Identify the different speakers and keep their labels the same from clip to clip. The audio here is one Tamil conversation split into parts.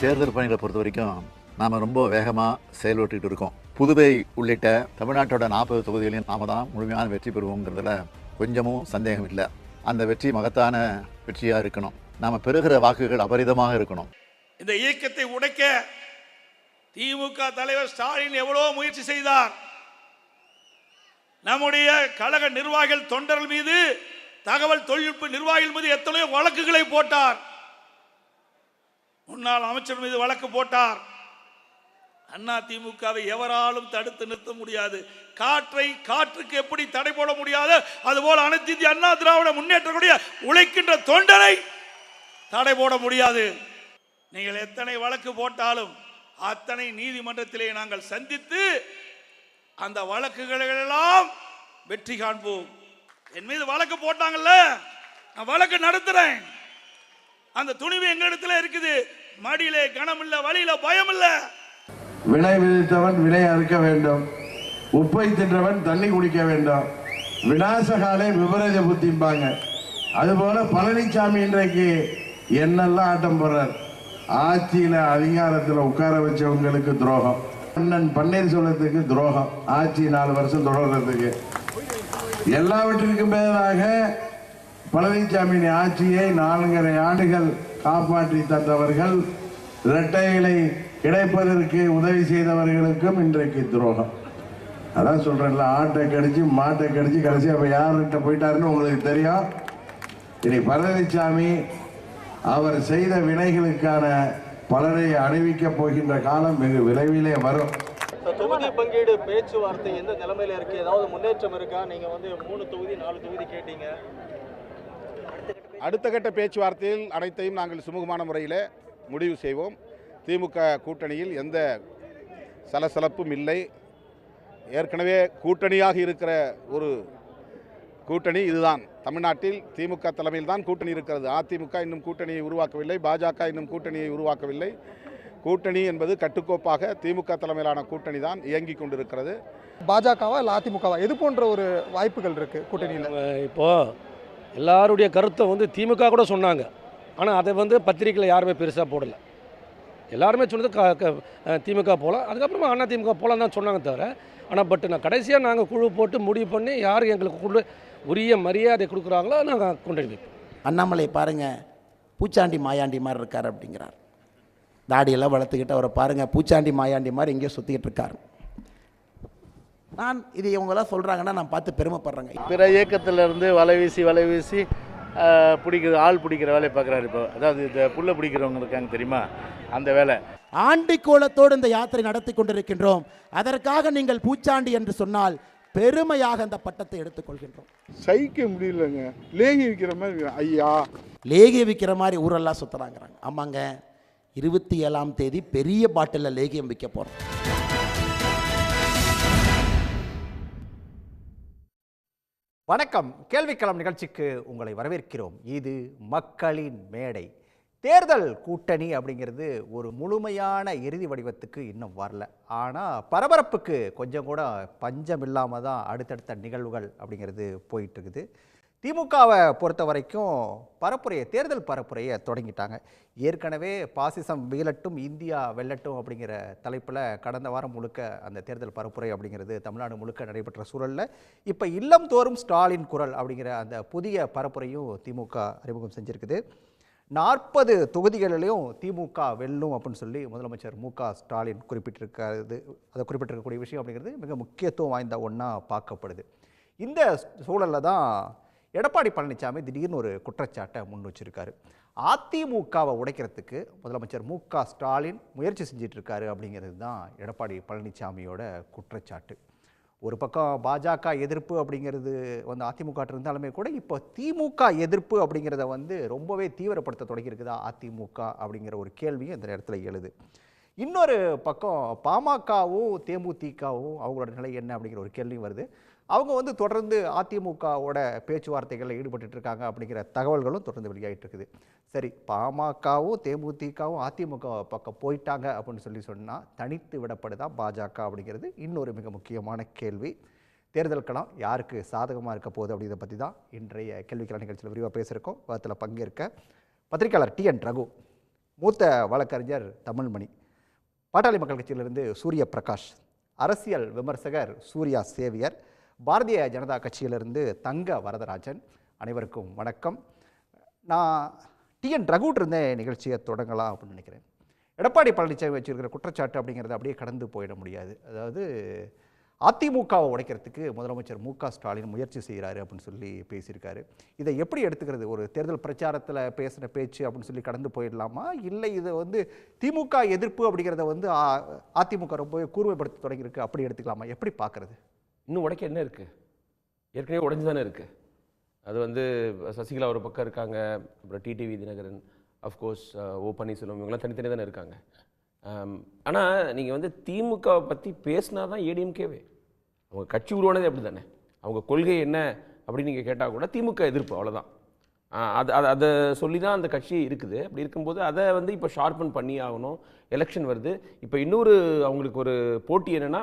Speaker 1: தேர்தல் பணிகளை பொறுத்த வரைக்கும் நாம் ரொம்ப வேகமாக செயல்பட்டு இருக்கோம். புதுவை உள்ளிட்ட தமிழ்நாட்டோட 40 தொகுதிகளையும் நாம தான் முழுமையான வெற்றி பெறுவோங்கிறதுல கொஞ்சமும் சந்தேகம் இல்லை. அந்த வெற்றி மகத்தான வெற்றியாக இருக்கணும். நாம் பெறுகிற வாக்குகள் அபரிதமாக இருக்கணும்.
Speaker 2: இந்த இயக்கத்தை உடைக்க திமுக தலைவர் ஸ்டாலின் எவ்வளோ முயற்சி செய்தார். நம்முடைய கழக நிர்வாகிகள் தொண்டர்கள் மீது, தகவல் தொழில்நுட்ப நிர்வாகிகள் மீது எத்தனையோ வழக்குகளை போட்டார். முன்னாள் அமைச்சர் மீது வழக்கு போட்டார். அண்ணா திமுகவை எவராலும் தடுத்து நிறுத்த முடியாது. காற்றுக்கு எப்படி தடை போட முடியாது, அதுபோல் அனைத்து இந்திய அண்ணா திராவிட முன்னேற்றக்கூடிய உழைக்கின்ற தொண்டரை தடை போட முடியாது. நீங்கள் எத்தனை வழக்கு போட்டாலும் அத்தனை நீதிமன்றத்திலே நாங்கள் சந்தித்து அந்த வழக்குகளெல்லாம் வெற்றி காண்போம். என் மீது வழக்கு போட்டாங்கல்ல, நான் வழக்கு நடத்துறேன். அந்த துணிவு எங்களிடத்துல இருக்குது. மடியிலே கணம் இல்ல, வழியில பயம் இல்ல.
Speaker 3: வினை விதித்தவன் வினை அறுக்க வேண்டும், உப்பை தின்றவன் தண்ணி குடிக்க வேண்டும், விநாசகாலே விபரீத புத்திம்பாங்க. அதுபோல பழனிசாமி இன்றைக்கு என்னெல்லாம் ஆட்டம் போடுறார். ஆட்சியில அதிகாரத்தில் உட்கார வச்சவங்களுக்கு துரோகம், அண்ணன் பன்னீர்செல்வத்துக்கு துரோகம், ஆட்சி 4 வருஷம் தொடர்றதுக்கு. எல்லாவற்றிற்கும் மேலாக பழனிசாமியின் ஆட்சியை 4.5 ஆண்டுகள் காப்பாற்றி தந்தவர்கள், இரட்டை இலை கிடைப்பதற்கு உதவி செய்தவர்களுக்கும் இன்றைக்கு துரோகம். அதான் சொல்றேன்ல, ஆட்டை கடிச்சு மாட்டை கடிச்சு கடைசி அப்ப யார்கிட்ட போயிட்டாருன்னு உங்களுக்கு தெரியும். இனி பழனிசாமி அவர் செய்த வினைகளுக்கான பலரை அணிவிக்க போகின்ற காலம் வெகு விரைவிலே வரும்.
Speaker 4: தொகுதி பங்கீடு பேச்சுவார்த்தை எந்த நிலைமையில இருக்கு? ஏதாவது முன்னேற்றம் இருக்கா? நீங்க 3 தொகுதி 4 தொகுதி கேட்டீங்க.
Speaker 5: அடுத்த கட்ட பேச்சுவார்த்தையில் அனைத்தையும் நாங்கள் சுமூகமான முறையில் முடிவு செய்வோம். திமுக கூட்டணியில் எந்த சலசலப்பும் இல்லை. ஏற்கனவே கூட்டணியாக இருக்கிற ஒரு கூட்டணி இதுதான். தமிழ்நாட்டில் திமுக தலைமையில் தான் கூட்டணி இருக்கிறது. அதிமுக இன்னும் கூட்டணியை உருவாக்கவில்லை, பாஜக இன்னும் கூட்டணியை உருவாக்கவில்லை. கூட்டணி என்பது கட்டுக்கோப்பாக திமுக தலைமையிலான கூட்டணி தான் இயங்கிக் கொண்டிருக்கிறது.
Speaker 6: பாஜகவா இல்லை அதிமுகவா, எது போன்ற ஒரு வாய்ப்புகள் இருக்குது கூட்டணியில்?
Speaker 7: இப்போது எல்லாருடைய கருத்தை திமுக கூட சொன்னாங்க. ஆனால் அதை பத்திரிக்கையில் யாருமே பெருசாக போடலை. எல்லாருமே சொன்னது திமுக போகலாம், அதுக்கப்புறமா அண்ணா திமுக போகலாம் தான் சொன்னாங்க தவிர. ஆனால் நான் கடைசியாக நாங்கள் குழு போட்டு முடிவு பண்ணி யார் எங்களுக்கு உரிய மரியாதை கொடுக்குறாங்களோ நாங்கள் கொண்டு வைப்போம்.
Speaker 8: அண்ணாமலை பாருங்கள், பூச்சாண்டி மாயாண்டி மாதிரி இருக்கார் அப்படிங்கிறார். தாடியெல்லாம் வளர்த்துக்கிட்டு அவரை பாருங்கள், பூச்சாண்டி மாயாண்டி மாதிரி எங்கேயோ சுற்றிக்கிட்டு இருக்கார். நான் இது இவங்கெல்லாம் சொல்கிறாங்கன்னா நான் பார்த்து பெருமைப்படுறேங்க.
Speaker 9: பிற இயக்கத்திலேருந்து வலை வீசி பிடிக்கிற ஆள் பிடிக்கிற வேலையை பார்க்குறாரு. இப்போ அதாவது இந்த புல்லை பிடிக்கிறவங்க இருக்காங்க தெரியுமா, அந்த வேலை.
Speaker 8: ஆண்டிக்கோலத்தோடு இந்த யாத்திரை நடத்தி கொண்டிருக்கின்றோம். அதற்காக நீங்கள் பூச்சாண்டி என்று சொன்னால் பெருமையாக அந்த பட்டத்தை எடுத்துக்கொள்கின்றோம்.
Speaker 10: சகிக்க முடியலங்க. லேகி விற்கிற மாதிரி ஐயா,
Speaker 8: லேகிய விற்கிற மாதிரி ஊரெல்லாம் சுற்றுறாங்கிறாங்க. ஆமாங்க, 27ஆம் தேதி பெரிய பாட்டிலில் லேகியம் விற்க போகிறோம்.
Speaker 11: வணக்கம். கேள்விக்களம் நிகழ்ச்சிக்கு உங்களை வரவேற்கிறோம். இது மக்களின் மேடை. தேர்தல் கூட்டணி அப்படிங்கிறது ஒரு முழுமையான இறுதி வடிவத்துக்கு இன்னும் வரல. ஆனால் பரபரப்புக்கு கொஞ்சம் கூட பஞ்சம் இல்லாமல் தான் அடுத்தடுத்த நிகழ்வுகள் அப்படிங்கிறது போயிட்டு இருக்குது. திமுகவை பொறுத்த வரைக்கும் தேர்தல் பரப்புரையை தொடங்கிட்டாங்க. ஏற்கனவே பாசிசம் வீழட்டும் இந்தியா வெல்லட்டும் அப்படிங்கிற தலைப்பில் கடந்த வாரம் முழுக்க அந்த தேர்தல் பரப்புரை அப்படிங்கிறது தமிழ்நாடு முழுக்க நடைபெற்ற சூழலில் இப்போ இல்லம் தோறும் ஸ்டாலின் குரல் அப்படிங்கிற அந்த புதிய பரப்புரையும் திமுக அறிமுகம் செஞ்சுருக்குது. 40 தொகுதிகளிலையும் திமுக வெல்லும் அப்படின்னு சொல்லி முதலமைச்சர் ஸ்டாலின் குறிப்பிட்டிருக்கக்கூடிய விஷயம் அப்படிங்கிறது மிக முக்கியத்துவம் வாய்ந்த ஒன்றா பார்க்கப்படுது. இந்த சூழலில் தான் எடப்பாடி பழனிசாமி திடீர்னு ஒரு குற்றச்சாட்டை முன் வச்சிருக்காரு. அதிமுகவை உடைக்கிறதுக்கு முதலமைச்சர் ஸ்டாலின் முயற்சி செஞ்சிட்டு இருக்காரு அப்படிங்கிறது தான் எடப்பாடி பழனிசாமியோட குற்றச்சாட்டு. ஒரு பக்கம் பாஜக எதிர்ப்பு அப்படிங்கிறது அதிமுக இருந்தாலுமே கூட இப்போ திமுக எதிர்ப்பு அப்படிங்கிறத ரொம்பவே தீவிரப்படுத்த தொடங்கியிருக்குதா அதிமுக அப்படிங்கிற ஒரு கேள்வியும் இந்த நேரத்தில் எழுது. இன்னொரு பக்கம் பாமகவும் தேமுதிகவும் அவங்களோட நிலை என்ன அப்படிங்கிற ஒரு கேள்வியும் வருது. அவங்க தொடர்ந்து அதிமுகவோட பேச்சுவார்த்தைகளில் ஈடுபட்டு இருக்காங்க அப்படிங்கிற தகவல்களும் தொடர்ந்து வெளியாகிட்டு இருக்குது. சரி, பாமகவும் தேமுதிகவும் அதிமுக பக்கம் போயிட்டாங்க அப்படின்னு சொன்னால் தனித்து விடப்படுதா பாஜக அப்படிங்கிறது இன்னொரு மிக முக்கியமான கேள்வி. தேர்தல் களம் யாருக்கு சாதகமாக இருக்க போகுது அப்படிங்கிறத பற்றி தான் இன்றைய கேள்விக்கள நிகழ்ச்சியில் விரிவாக பேசியிருக்கோம். விவாதத்தில் பங்கேற்க பத்திரிகையாளர் TN ரகு, மூத்த வழக்கறிஞர் தமிழ்மணி, பாட்டாளி மக்கள் கட்சியிலிருந்து சூரிய பிரகாஷ், அரசியல் விமர்சகர் சூர்யா சேவியர், பாரதிய ஜனதா கட்சியிலிருந்து தங்க வரதராஜன். அனைவருக்கும் வணக்கம். நான் டிஎன் ரகுட் இருந்த நிகழ்ச்சியை தொடங்கலாம் அப்படின்னு நினைக்கிறேன். எடப்பாடி பழனிசாமி வச்சிருக்கிற குற்றச்சாட்டு அப்படிங்கிறத அப்படியே கடந்து போயிட முடியாது. அதாவது அதிமுகவை உடைக்கிறதுக்கு முதலமைச்சர் மு.க.ஸ்டாலின் முயற்சி செய்கிறாரு அப்படின்னு சொல்லி பேசியிருக்காரு. இதை எப்படி எடுத்துக்கிறது? ஒரு தேர்தல் பிரச்சாரத்தில் பேசின பேச்சு அப்படின்னு சொல்லி கடந்து போயிடலாமா, இல்லை இதை வந்து திமுக எதிர்ப்பு அப்படிங்கிறத வந்து அதிமுக ரொம்பவே கூர்மைப்படுத்த தொடங்கியிருக்கு அப்படி எடுத்துக்கலாமா? எப்படி பார்க்குறது?
Speaker 12: இன்னும் உடைக்க என்ன இருக்குது? ஏற்கனவே உடைஞ்சு தானே இருக்குது. அது வந்து சசிகலா ஒரு பக்கம் இருக்காங்க, அப்புறம் டிடிவி தினகரன், அஃப்கோர்ஸ் ஓ பன்னீர்செல்வம், இவங்கெல்லாம் தனித்தனி தானே இருக்காங்க. ஆனால் நீங்கள் வந்து திமுகவை பற்றி பேசினா தான் ஏடிஎம்கேவே. அவங்க கட்சி உருவானதே அப்படி தானே. அவங்க கொள்கை என்ன அப்படின்னு நீங்கள் கேட்டால் கூட திமுக எதிர்ப்பு, அவ்வளோதான். அதை சொல்லி தான் அந்த கட்சி இருக்குது. அப்படி இருக்கும்போது அதை வந்து இப்போ ஷார்பன் பண்ணி ஆகணும். எலெக்ஷன் வருது. இப்போ இன்னொரு அவங்களுக்கு ஒரு போட்டி என்னென்னா,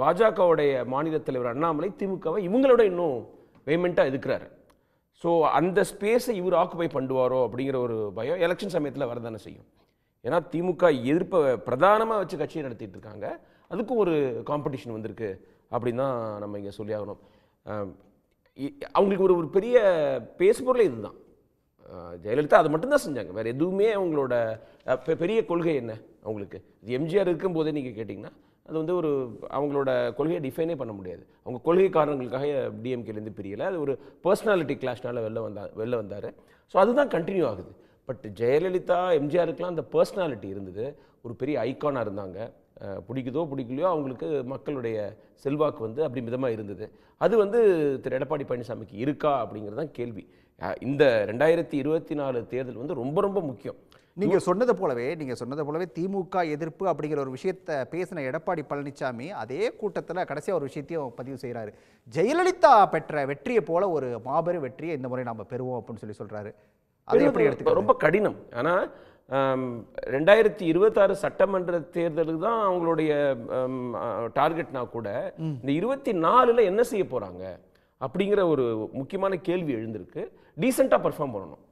Speaker 12: பாஜகவுடைய மாநில தலைவர் அண்ணாமலை திமுகவை இவங்களோட இன்னும் வேமெண்ட்டாக எதுக்குறாரு. ஸோ அந்த ஸ்பேஸை இவர் ஆக்குபை பண்ணுவாரோ அப்படிங்கிற ஒரு பயம் எலெக்ஷன் சமயத்தில் வரதானே செய்யும். ஏன்னா திமுக எதிர்ப்பை பிரதானமாக வச்சு கட்சியை நடத்திட்டு இருக்காங்க. அதுக்கும் ஒரு காம்படிஷன் வந்திருக்கு அப்படின்னு தான் நம்ம இங்கே சொல்லி ஆகணும். அவங்களுக்கு ஒரு பெரிய பேசுபொருளே இதுதான். ஜெயலலிதா அதை மட்டும்தான் செஞ்சாங்க, வேறு எதுவுமே அவங்களோட பெரிய கொள்கை என்ன அவங்களுக்கு. எம்ஜிஆர் இருக்கும்போதே நீங்கள் கேட்டிங்கன்னா அது வந்து ஒரு அவங்களோட கொள்கையை டிஃபைனே பண்ண முடியாது. அவங்க கொள்கை காரணங்களுக்காக டிஎம்கேலேருந்து பிரியலை. அது ஒரு பர்சனாலிட்டி கிளாஷ்னால வெளில வந்தார். ஸோ அதுதான் கண்டினியூ ஆகுது. பட் ஜெயலலிதா எம்ஜிஆருக்கெலாம் அந்த பர்சனாலிட்டி இருந்தது. ஒரு பெரிய ஐக்கானாக இருந்தாங்க. பிடிக்குதோ பிடிக்கலையோ அவங்களுக்கு மக்களுடைய செல்வாக்கு வந்து அப்படி மிதமாக இருந்தது. அது வந்து திரு எடப்பாடி பழனிசாமிக்கு இருக்கா அப்படிங்கிறது தான் கேள்வி. இந்த 2024 தேர்தல் வந்து ரொம்ப ரொம்ப முக்கியம்.
Speaker 11: நீங்கள் சொன்னது போலவே திமுக எதிர்ப்பு அப்படிங்கிற ஒரு விஷயத்தை பேசின எடப்பாடி பழனிசாமி அதே கூட்டத்தில் கடைசியாக ஒரு விஷயத்தையும் பதிவு செய்கிறாரு. ஜெயலலிதா பெற்ற வெற்றியை போல ஒரு மாபெரும் வெற்றியை இந்த முறை நாம் பெறுவோம் அப்படின்னு சொல்லி சொல்கிறாரு. அது எப்படி எடுத்துக்க? ரொம்ப
Speaker 12: கடினம். ஆனால் 2026 சட்டமன்ற தேர்தலுக்கு தான் அவங்களுடைய டார்கெட்னா கூட இந்த 24ல் என்ன செய்ய போகிறாங்க அப்படிங்கிற ஒரு முக்கியமான கேள்வி எழுந்திருக்கு. டீசெண்டாக பர்ஃபார்ம் பண்ணணும்.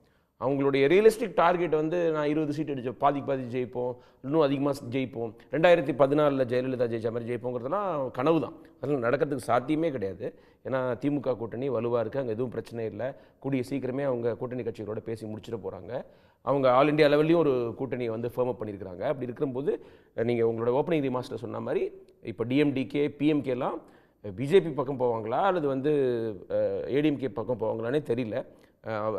Speaker 12: அவங்களுடைய ரியலிஸ்டிக் டார்கெட் வந்து நான் 20 சீட் அடிச்சோம், பாதி ஜெயிப்போம், இன்னும் அதிகமாக ஜெயிப்போம், 2014 ஜெயலலிதா ஜெயிச்ச மாதிரி ஜெயிப்போங்கிறதுலாம் கனவு தான். அதெல்லாம் நடக்கிறதுக்கு சாத்தியமே கிடையாது. ஏன்னா திமுக கூட்டணி வலுவாக இருக்குது, அங்கே எதுவும் பிரச்சனை இல்லை. கூடிய சீக்கிரமே அவங்க கூட்டணி கட்சிகளோட பேசி முடிச்சுட்டு போகிறாங்க. அவங்க ஆல் இண்டியா லெவல்லையும் ஒரு கூட்டணியை வந்து ஃபேர்ம் அப் பண்ணியிருக்கிறாங்க. அப்படி இருக்கும்போது நீங்கள் உங்களோட ஓப்பனிங் ரிமார்க்ஸில் சொன்ன மாதிரி இப்போ டிஎம்டிகே பிஎம்கேலாம் பிஜேபி பக்கம் போவாங்களா அல்லது வந்து ஏடிஎம்கே பக்கம் போவாங்களானே தெரியல.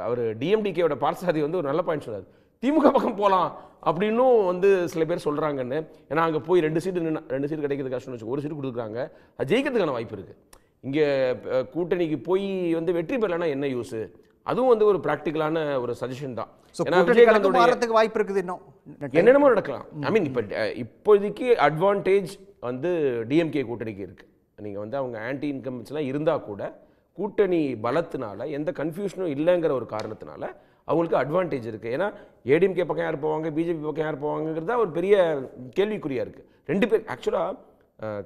Speaker 12: அவர் டிஎம்டிகேயோட பார்சாதி வந்து ஒரு நல்ல பாயிண்ட் சொன்னார், திமுக பக்கம் போகலாம் அப்படின்னும் வந்து சில பேர் சொல்கிறாங்கன்னு. ஏன்னா அங்கே போய் 2 சீட்டு கிடைக்கிறது கஷ்டம்னு வச்சு 1 சீட்டு கொடுக்குறாங்க. அது ஜெயிக்கிறதுக்கான வாய்ப்பு இருக்குது. இங்கே கூட்டணிக்கு போய் வந்து வெற்றி பெறலைன்னா என்ன யூஸு? அதுவும் வந்து ஒரு ப்ராக்டிக்கலான ஒரு சஜஷன் தான்.
Speaker 11: வாய்ப்பு இருக்குது. இன்னும்
Speaker 12: என்னென்னமோ நடக்கலாம். ஐ மீன் இப்போதைக்கு அட்வான்டேஜ் வந்து டிஎம்கே கூட்டணிக்கு இருக்குது. நீங்கள் வந்து அவங்க ஆன்டி இன்கம்பன்ஸ்லாம் இருந்தால் கூட கூட்டணி பலத்தினால எந்த கன்ஃபியூஷனும் இல்லைங்கிற ஒரு காரணத்தினால அவங்களுக்கு அட்வான்டேஜ் இருக்குது. ஏன்னா ஏடிஎம்கே பக்கம் யார் போவாங்க, பிஜேபி பக்கம் யார் போவாங்கிறது தான் ஒரு பெரிய கேள்விக்குறியாக இருக்குது. 2 பேர் ஆக்சுவலாக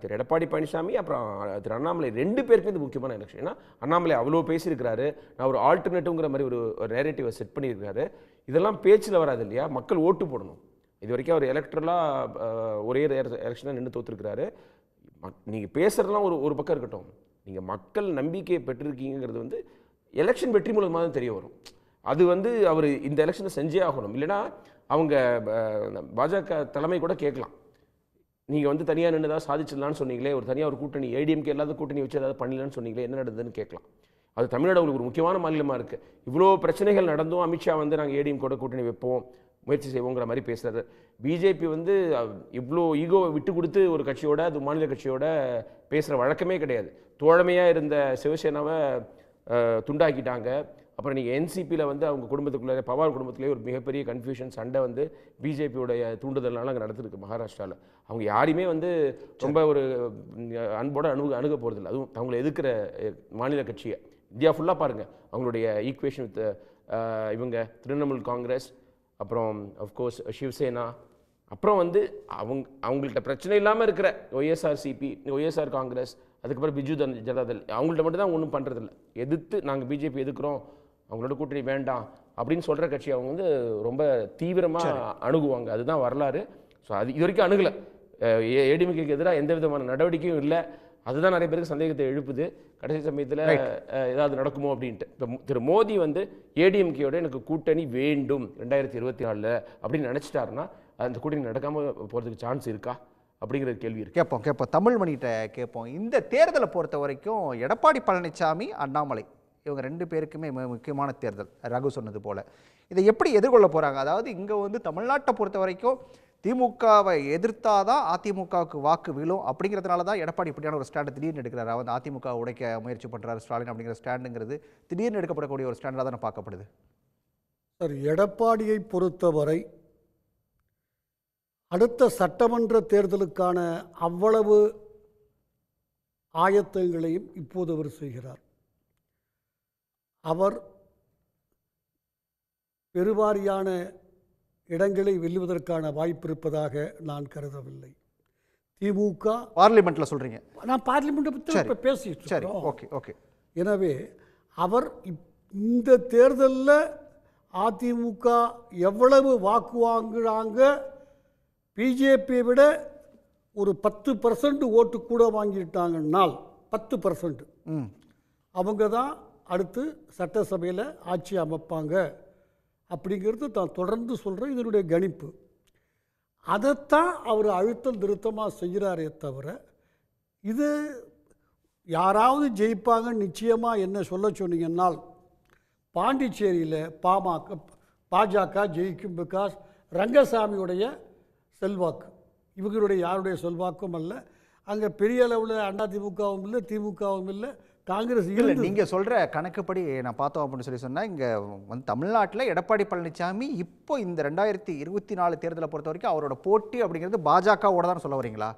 Speaker 12: திரு எடப்பாடி பழனிசாமி அப்புறம் திரு அண்ணாமலை 2 பேருக்குமே இது முக்கியமான எலெக்ஷன். ஏன்னா அண்ணாமலை அவ்வளோ பேசியிருக்கிறாரு, நான் ஒரு ஆல்டர்னேட்டிவ்ங்கிற மாதிரி ஒரு நேரேட்டிவை செட் பண்ணியிருக்காரு. இதெல்லாம் பேச்சில் வராது இல்லையா, மக்கள் ஓட்டு போடணும். இது வரைக்கும் அவர் எலக்ட்ரலாக ஒரே எலெக்ஷனாக நின்று தோற்றுருக்கிறாரு. நீங்கள் பேசுகிறதுலாம் ஒரு பக்கம் இருக்கட்டும், நீங்கள் மக்கள் நம்பிக்கையை பெற்றிருக்கீங்கிறது வந்து எலெக்ஷன் வெற்றி மூலமாக தான் தெரிய வரும். அது வந்து அவர் இந்த எலெக்ஷனை செஞ்சே ஆகணும். இல்லைனா அவங்க பாஜக தலைமை கூட கேட்கலாம், நீங்கள் வந்து தனியாக நின்று தான் சாதிச்சிடலான்னு சொன்னீங்களே, ஒரு தனியாக ஒரு கூட்டணி ஏடிஎம்கே இல்லாத கூட்டணி வச்சு ஏதாவது பண்ணலான்னு சொன்னீங்களே, என்ன நடந்ததுன்னு கேட்கலாம். அது தமிழ்நாடு அவங்களுக்கு ஒரு முக்கியமான மாநிலமாக இருக்குது. இவ்வளோ பிரச்சனைகள் நடந்தும் அமித்ஷா வந்து நாங்கள் ஏடிஎம் கூட கூட்டணி வைப்போம், முயற்சி செய்வோங்கிற மாதிரி பேசுகிறாரு. பிஜேபி வந்து இவ்வளோ ஈகோவை விட்டு கொடுத்து ஒரு கட்சியோட, அது மாநில கட்சியோட பேசுகிற வழக்கமே கிடையாது. தோழமையாக இருந்த சிவசேனாவை துண்டாக்கிட்டாங்க. அப்புறம் நீங்கள் என்சிபியில் வந்து அவங்க குடும்பத்துக்குள்ளே, பவார் குடும்பத்துலேயே ஒரு மிகப்பெரிய கன்ஃபியூஷன் சண்டை வந்து பிஜேபியோடைய தூண்டுதல்னால அங்கே நடந்துருக்கு மகாராஷ்டிராவில். அவங்க யாரையுமே வந்து ரொம்ப ஒரு அன்போடு அணுக போகிறதில்ல. அதுவும் அவங்கள எதிர்க்கிற மாநில கட்சியை இந்தியா ஃபுல்லாக பாருங்கள். அவங்களுடைய ஈக்குவேஷன் வித் இவங்க திரிணாமுல் காங்கிரஸ், அப்புறம் அஃப்கோர்ஸ் சிவசேனா, அப்புறம் வந்து அவங்கள்ட்ட பிரச்சனை இல்லாமல் இருக்கிற ஒய்எஸ்ஆர்சிபி, ஒய்எஸ்ஆர் காங்கிரஸ், அதுக்கப்புறம் பிஜு ஜனதாதள், அவங்கள்ட்ட மட்டும் தான் ஒன்றும் பண்ணுறதில்ல. எதிர்த்து நாங்கள் பிஜேபி எதுக்குறோம், அவங்களோட கூட்டணி வேண்டாம் அப்படின்னு சொல்கிற கட்சி அவங்க வந்து ரொம்ப தீவிரமாக அணுகுவாங்க. அதுதான் வரலாறு. ஸோ அது இது வரைக்கும் அணுகலை. ஏடிஎம்கேக்கு எதிராக எந்த விதமான நடவடிக்கையும் இல்லை. அதுதான் நிறைய பேருக்கு சந்தேகத்தை எழுப்புது. கடைசி சமயத்தில் ஏதாவது நடக்குமோ அப்படின்ட்டு. இப்போ திரு மோடி வந்து ஏடிஎம்கேயோட எனக்கு கூட்டணி வேண்டும் 2024 அப்படின்னு நினச்சிட்டாருன்னா அந்த கூட்டணி நடக்காமல் போகிறதுக்கு சான்ஸ் இருக்கா அப்படிங்கிற கேள்வி இருக்கு.
Speaker 11: கேட்போம் தமிழ்மணிகிட்ட கேட்போம். இந்த தேர்தலை பொறுத்த வரைக்கும் எடப்பாடி பழனிசாமி, அண்ணாமலை இவங்க 2 பேருக்குமே முக்கியமான தேர்தல். ரகு சொன்னது போல் இதை எப்படி எதிர்கொள்ள போகிறாங்க? அதாவது இங்கே வந்து தமிழ்நாட்டை பொறுத்த வரைக்கும் திமுகவை எதிர்த்தாதான் அதிமுகவுக்கு வாக்கு விழும் அப்படிங்கிறதுனால தான் எடப்பாடி இப்படியான ஒரு ஸ்டாண்டை திடீர்னு எடுக்கிறாரு. வந்து அதிமுக உடைக்க முயற்சி பண்ணுறாரு ஸ்டாலின் அப்படிங்கிற ஸ்டாண்டுங்கிறது திடீர்னு எடுக்கப்படக்கூடிய ஒரு ஸ்டாண்டாக தானே பார்க்கப்படுது.
Speaker 13: சார், எடப்பாடியை பொறுத்தவரை அடுத்த சட்டமன்ற தேர்தலுக்கான அவ்வளவு ஆயத்தங்களையும் இப்போது அவர் செய்கிறார். அவர் பெருவாரியான இடங்களை வெல்லுவதற்கான வாய்ப்பு இருப்பதாக நான் கருதவில்லை. திமுக
Speaker 11: பார்லிமெண்ட்ல சொல்றீங்க? நான்
Speaker 13: பார்லிமெண்ட் பற்றி பேசிட்டு இருக்கோம்.
Speaker 11: Okay okay.
Speaker 13: எனவே அவர் இந்த தேர்தலில் அதிமுக எவ்வளவு வாக்கு வாங்குறாங்க, பிஜேபியை விட ஒரு 10% ஓட்டு கூட வாங்கிட்டாங்கன்னால் 10% அவங்க தான் அடுத்து சட்டசபையில் ஆட்சி அமைப்பாங்க அப்படிங்கிறது தான் தொடர்ந்து சொல்கிறேன். இதனுடைய கணிப்பு அதைத்தான் அவர் அழுத்தம் திருத்தமாக செய்கிறாரே தவிர இது யாராவது ஜெயிப்பாங்க நிச்சயமாக என்ன சொல்ல சொன்னீங்கன்னால் பாண்டிச்சேரியில் பாஜக ஜெயிக்கும். பிகாஸ் ரங்கசாமியுடைய செல்வாக்கு, இவங்களுடைய யாருடைய செல்வாக்கும் அல்ல. அங்கே பெரிய அளவில் அதிமுகவும் இல்லை, திமுகவும் இல்லை, காங்கிரஸ் இல்லை.
Speaker 11: நீங்கள் சொல்கிற கணக்குப்படி நான் பார்த்தோம் அப்படின்னு சொன்னால் இங்கே வந்து தமிழ்நாட்டில் எடப்பாடி பழனிசாமி இப்போ இந்த 2024 தேர்தலை பொறுத்த வரைக்கும் அவரோட போட்டி அப்படிங்கிறது பாஜகவோட தான் சொல்ல வரீங்களா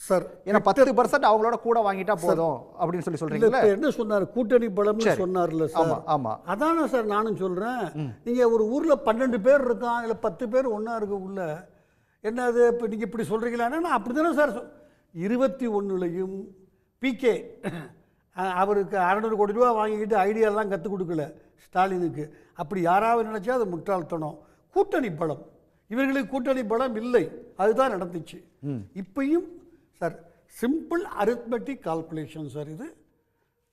Speaker 13: சார்?
Speaker 11: ஏன்னா 10% அவங்களோட கூட வாங்கிட்டா போதும் அப்படின்னு சொல்றீங்களா?
Speaker 13: என்ன சொன்னார்? கூட்டணி பலம்னு சொன்னார்ல சார்.
Speaker 11: ஆமா,
Speaker 13: அதானே சார் நானும் சொல்கிறேன். நீங்கள் ஒரு ஊரில் 12 பேர் இருக்கான், இல்லை 10 பேர் ஒன்றா இருக்க உள்ள என்னது இப்போ நீங்கள் இப்படி சொல்கிறீங்களான்னா அப்படி தானே சார் 21லையும் பிகே அவருக்கு 600 கோடி ரூபா வாங்கிக்கிட்டு ஐடியாலாம் கற்றுக் கொடுக்கல ஸ்டாலினுக்கு. அப்படி யாராவது நினச்சா அது முட்டாள்தனம். கூட்டணி பலம், இவர்களுக்கு கூட்டணி பலம் இல்லை, அதுதான் நடந்துச்சு. இப்பையும் sir simple arithmetic calculation sir இது.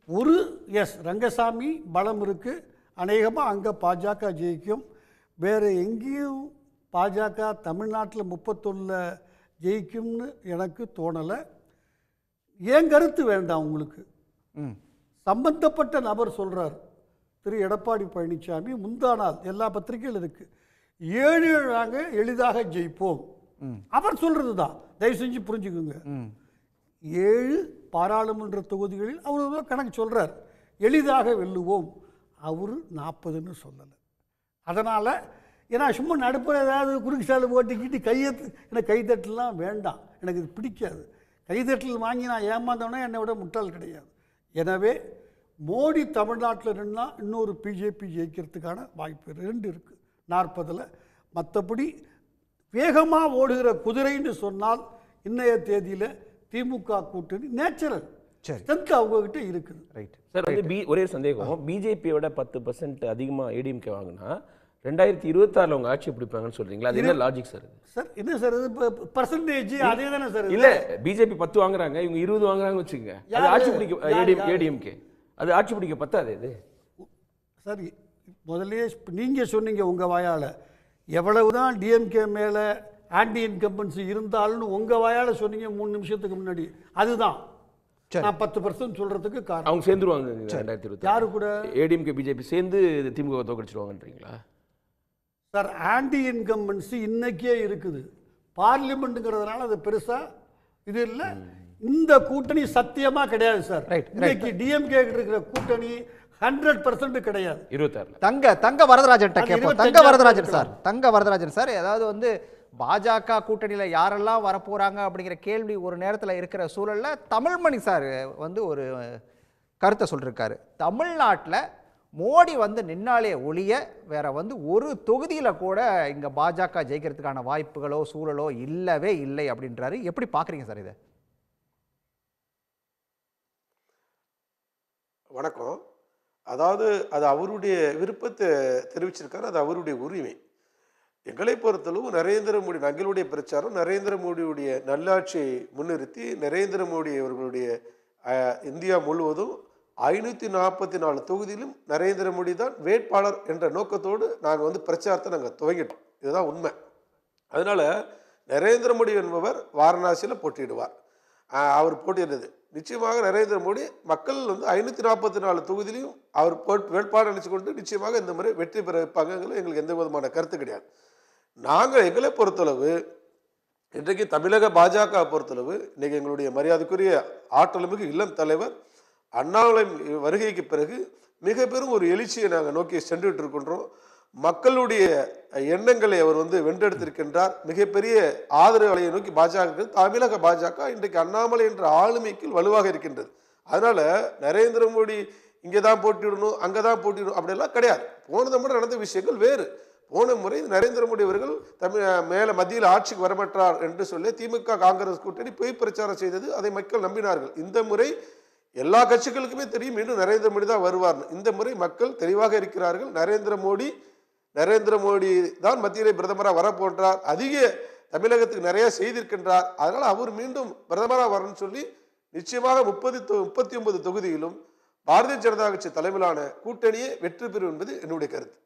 Speaker 13: ஒரு ரங்கசாமி பலம் இருக்குது, அநேகமாக அங்கே பாஜக ஜெயிக்கும். வேறு எங்கேயும் பாஜக தமிழ்நாட்டில் 31 ஜெயிக்கும்னு எனக்கு தோணலை. ஏன் கருத்து வேண்டாம் உங்களுக்கு. சம்பந்தப்பட்ட நபர் சொல்கிறார், திரு எடப்பாடி பழனிசாமி முந்தா நாள் எல்லா பத்திரிகைகள் இருக்குது, 7 நாங்கள் எளிதாக ஜெயிப்போம். அவர் சொல்கிறது தான், தயவு செஞ்சு புரிஞ்சுக்குங்க. 7 பாராளுமன்ற தொகுதிகளில் அவர் கணக்கு சொல்கிறார், எளிதாக வெல்லுவோம். அவர் 40ன்னு சொல்லலை. அதனால் ஏன்னா சும்மா நடுப்புற ஏதாவது குறுக்கு சாலை ஓட்டிக்கிட்டு எனக்கு கைத்தட்டலாம் வேண்டாம், எனக்கு இது பிடிக்காது. கைதட்டல் வாங்கி நான் ஏமாந்தோன்னா என்னை விட முட்டாள் கிடையாது. எனவே மோடி தமிழ்நாட்டில் நின்னா இன்னொரு பிஜேபி ஜெயிக்கிறதுக்கான வாய்ப்பு 2 இருக்குது 40ல். மற்றபடி வேகமாக ஓடுகிற குதிரைன்னு சொன்னால் இன்றைய தேதியில் திமுக கூட்டணி நேச்சுரல் ஸ்ட்ரென்த் அவங்ககிட்ட இருக்குது.
Speaker 12: Right sir. வந்து ஒரே சந்தேகம், பிஜேபியோட 10% அதிகமாக ஏடிஎம்கே வாங்கினா 2026 அவங்க ஆட்சி பிடிப்பாங்கன்னு சொல்றீங்களா? அது என்ன லாஜிக் சார்?
Speaker 13: சார் என்ன சார் இது பர்சன்டேஜ் அதே தானே சார்?
Speaker 12: இல்ல, பிஜேபி 10 வாங்குறாங்க, இவங்க 20 வாங்குறாங்க வச்சுக்கோங்க. அது ஆட்சி பிடிக்க ஏடிஎம்கே அது ஆட்சி பிடிக்க பத்தாது இது
Speaker 13: சார். முதல்லயே நீங்கள் சொன்னீங்க உங்கள் வாயால், எவ்வளவுதான் டிஎம்கே மேலே ஆன்டி இன்கம்பன்சி இருந்தாலும் உங்கள் வாயால் சொன்னீங்க 3 நிமிஷத்துக்கு முன்னாடி. அதுதான் நான் 10% சொல்கிறதுக்கு காரணம்.
Speaker 12: அவங்க சேர்ந்துருவாங்க 2026.
Speaker 13: யாரு கூட?
Speaker 12: ஏடிஎம்கே பிஜேபி சேர்ந்து திமுக தோக்கடிச்சிருவாங்கன்றீங்களா
Speaker 13: சார்? ஆன்டி இன்கம்பன்சி இன்னைக்கே இருக்குது, பார்லிமெண்ட்டுங்கிறதுனால அது பெருசாக இது இல்லை. இந்த கூட்டணி சத்தியமாக கிடையாது சார். இன்னைக்கு டிஎம்கே இருக்கிற கூட்டணி 100% கிடையாது.
Speaker 11: 26 தங்க வரதராஜன் கேட்போம். தங்க வரதராஜன் சார், அதாவது வந்து பாஜக கூட்டணியில் யாரெல்லாம் வரப்போகிறாங்க அப்படிங்கிற கேள்வி ஒரு நேரத்தில் இருக்கிற சூழலில் தமிழ்மணி சார் வந்து ஒரு கருத்தை சொல்லியிருக்காரு. தமிழ்நாட்டில் மோடி வந்து நின்னாலே ஒழிய வேற வந்து ஒரு தொகுதியில் கூட இங்கே பாஜக ஜெயிக்கிறதுக்கான வாய்ப்புகளோ சூழலோ இல்லவே இல்லை அப்படின்றாரு. எப்படி பார்க்குறீங்க சார் இதை?
Speaker 14: வணக்கம். அதாவது அது அவருடைய விருப்பத்தை தெரிவிச்சிருக்காரு, அது அவருடைய உரிமை. எங்களை பொறுத்தளவு நரேந்திர மோடி, எங்களுடைய பிரச்சாரம் நரேந்திர மோடியுடைய நல்லாட்சியை முன்னிறுத்தி நரேந்திர மோடி அவர்களுடைய இந்தியா முழுவதும் 544 தொகுதியிலும் நரேந்திர மோடி தான் வேட்பாளர் என்ற நோக்கத்தோடு நாங்கள் பிரச்சாரத்தை நாங்கள் துவங்கிட்டோம். இதுதான் உண்மை. அதனால நரேந்திர மோடி என்பவர் வாரணாசியில் போட்டியிடுவார். அவர் போட்டியிடுறது நிச்சயமாக நரேந்திர மோடி மக்கள் 544 தொகுதியிலையும் அவர் வேட்பாளர் நினைச்சுக்கொண்டு நிச்சயமாக இந்த முறை வெற்றி பெற வைப்பாங்க. எங்களுக்கு எந்த விதமான கருத்து கிடையாது. நாங்கள் எங்களை பொறுத்தளவு இன்றைக்கு தமிழக பாஜக பொறுத்தளவு இன்னைக்கு எங்களுடைய மரியாதைக்குரிய ஆற்றல்மிகு இளம் தலைவர் அண்ணாமலை வருகைக்கு பிறகு மிக பெரும் ஒரு எழுச்சியை நாங்கள் நோக்கி சென்றுட்டு இருக்கின்றோம். மக்களுடைய எண்ணங்களை அவர் வென்றெடுத்திருக்கின்றார். மிகப்பெரிய ஆதரவு அலையை நோக்கி பாஜக, தமிழக பாஜக இன்றைக்கு அண்ணாமலை என்ற ஆளுமைக்கு வலுவாக இருக்கின்றது. அதனால நரேந்திர மோடி இங்கே தான் போட்டிடணும், அங்கே தான் போட்டிடணும் அப்படியெல்லாம் கிடையாது. போன முறை நடந்த விஷயங்கள் வேறு. போன முறை நரேந்திர மோடி அவர்கள் மேலே மத்தியில் ஆட்சிக்கு வரமாட்டார் என்று சொல்லி திமுக காங்கிரஸ் கூட்டணி பொய் பிரச்சாரம் செய்தது. அதை மக்கள் நம்பினார்கள். இந்த முறை எல்லா கட்சிகளுக்குமே தெரியும் மீண்டும் நரேந்திர மோடி தான் வருவார். இந்த முறை மக்கள் தெளிவாக இருக்கிறார்கள். நரேந்திர மோடி தான் மத்தியிலே பிரதமராக வரப்போன்றார். அதிக தமிழகத்துக்கு நிறைய செய்திருக்கின்றார். அதனால் அவர் மீண்டும் பிரதமராக வரணும்னு சொல்லி நிச்சயமாக 39 தொகுதியிலும் பாரதிய ஜனதா கட்சி தலைமையிலான கூட்டணியே வெற்றி பெறும் என்பது என்னுடைய கருத்து.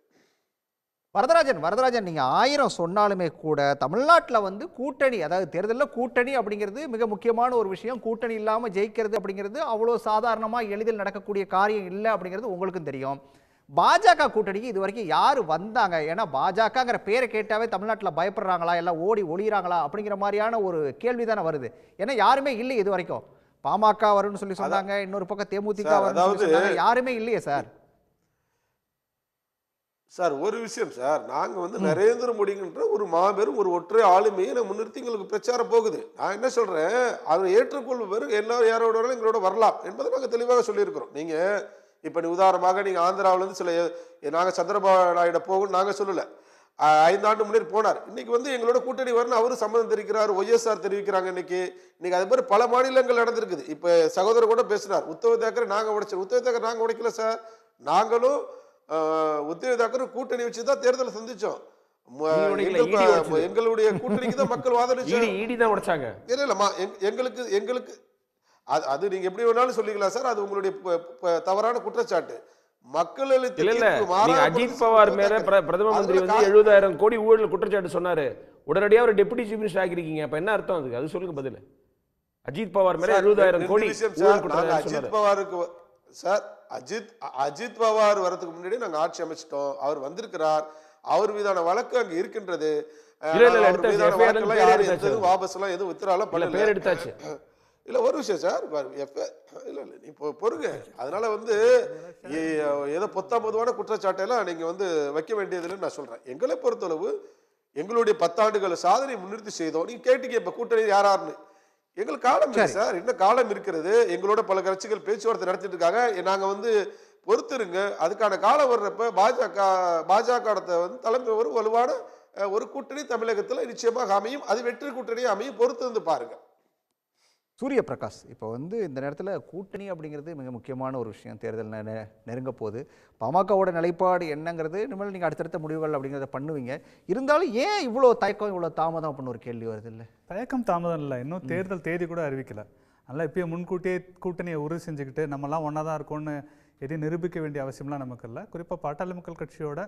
Speaker 11: வரதராஜன் நீங்கள் 1000 சொன்னாலுமே கூட தமிழ்நாட்டில் கூட்டணி, அதாவது தேர்தலில் கூட்டணி அப்படிங்கிறது மிக முக்கியமான ஒரு விஷயம். கூட்டணி இல்லாமல் ஜெயிக்கிறது அப்படிங்கிறது அவ்வளோ சாதாரணமாக எளிதில் நடக்கக்கூடிய காரியம் இல்லை அப்படிங்கிறது உங்களுக்கும் தெரியும். பாஜக கூட்டணிக்கு இது வரைக்கும் யார் வந்தாங்க? ஏன்னா பாஜகங்கிற பேரை கேட்டாவே தமிழ்நாட்டில் பயப்படுறாங்களா, எல்லாம் ஓடி ஒளிகிறாங்களா அப்படிங்கிற மாதிரியான ஒரு கேள்வி தானே வருது. ஏன்னா யாருமே இல்லை இது வரைக்கும். பாமக வரும்னு சொல்லி சொன்னாங்க, இன்னொரு பக்கம் தேமுதிக வரும், யாருமே இல்லையே சார்.
Speaker 14: சார் ஒரு விஷயம் சார், நாங்கள் நரேந்திர மோடிங்கிற ஒரு மாபெரும் ஒரு ஒற்றை ஆளுமையை நான் முன்னிறுத்தி எங்களுக்கு பிரச்சாரம் போகுது. நான் என்ன சொல்றேன், அவர் ஏற்றுக்கொள்வது எல்லாரும் யாரோட வரலாம் எங்களோட வரலாம் என்பதை நாங்கள் தெளிவாக சொல்லியிருக்கிறோம். நீங்கள் இப்போ உதாரணமாக நீங்கள் ஆந்திராவிலேருந்து சில நாங்கள் சந்திரபாபு நாயுடு போகணும் நாங்கள் சொல்லலை. 5 ஆண்டு முன்னேறி போனார். இன்னைக்கு எங்களோட கூட்டணி வரணும் அவரும் சம்மதம் தெரிவிக்கிறார், ஒய்எஸ்ஆர் தெரிவிக்கிறாங்க. இன்னைக்கு அது மாதிரி பல மாநிலங்கள் நடந்திருக்குது. இப்போ சகோதரர் கூட பேசினார், உத்தவ் தாக்கரே நாங்கள் உடைச்சோம். உத்தவ் தாக்கரே நாங்கள் உடைக்கல சார், நாங்களும் உத்தவ் தாக்கரே கூட்டணி வச்சு தான் தேர்தலை சந்திச்சோம். எங்களுடைய கூட்டணிக்கு தான் மக்கள் ஆதரிச்சாங்க. இல்லைம்மா, எங்களுக்கு அது நீங்க எப்படி வேணாலும் சொல்லிக்கலாம் சார், அது உங்களுடைய தவறான குற்றச்சாட்டு. மக்கள்
Speaker 12: அஜித் பவார் மேல பிரதம மந்திரி 70,000 கோடி ஊழல் குற்றச்சாட்டு சொன்னாரு. உடனடியாக ஒரு டெபுட்டி சீஃப் மினிஸ்டர் ஆகிருக்கீங்க. அப்ப என்ன அர்த்தம் அதுக்கு? அது சொல்லுங்க பதில். அஜித் பவார் மேல 70,000 கோடி
Speaker 14: அஜித் பவாருக்கு சார், அஜித் பவார் வரதுக்கு முன்னாடி நாங்க ஆட்சி அமைச்சிட்டோம். அவர் வந்திருக்கிறார், அவர் மீதான வழக்கு அங்க இருக்கின்றது. வாபஸ் எல்லாம் எதுவும் வித்ராலாம்
Speaker 12: பேர் எடுத்தாச்சு.
Speaker 14: இல்ல ஒரு விஷயம் சார், இல்ல நீ பொறுங்க. அதனால ஏதோ பொத்தாமதுவான குற்றச்சாட்டெல்லாம் நீங்க வைக்க வேண்டியதுன்னு நான் சொல்றேன். எங்களை பொறுத்தளவு எங்களுடைய 10 ஆண்டுகள் சாதனை முன்னிறுத்தி செய்தோம். நீங்க கேட்டீங்க இப்ப கூட்டணி யாராருன்னு. எங்களுக்கு காலம் இல்லை சார், இன்னும் காலம் இருக்கிறது. எங்களோட பல கட்சிகள் பேச்சுவார்த்தை நடத்திட்டு இருக்காங்க. நாங்க பொறுத்திருங்க, அதுக்கான காலம் வர்றப்ப பாஜக தலைமை ஒரு வலுவான ஒரு கூட்டணி தமிழகத்தில் நிச்சயமாக அமையும். அது வெற்றி கூட்டணியை அமையும். பொறுத்து பாருங்க.
Speaker 11: சூரிய பிரகாஷ், இப்போ இந்த நேரத்தில் கூட்டணி அப்படிங்கிறது மிக முக்கியமான ஒரு விஷயம். தேர்தல் நெருங்க போது பாமகவோட நிலைப்பாடு என்னங்கிறது இனிமேல் நீங்கள் அடுத்தடுத்த முடிவுகள் அப்படிங்கிறத பண்ணுவீங்க. இருந்தாலும் ஏன் இவ்வளோ தயக்கம், இவ்வளோ தாமதம் அப்படின்னு ஒரு கேள்வி வருது. இல்லை
Speaker 15: தயக்கம் தாமதம் இல்லை, இன்னும் தேர்தல் தேதி கூட அறிவிக்கலை. அதனால் இப்போயே முன்கூட்டியே கூட்டணியை உறுதி செஞ்சுக்கிட்டு நம்மலாம் ஒன்றா தான் இருக்கோன்னு எதையும் நிரூபிக்க வேண்டிய அவசியம்லாம் நமக்கு இல்லை. குறிப்பாக பாட்டாளி மக்கள் கட்சியோட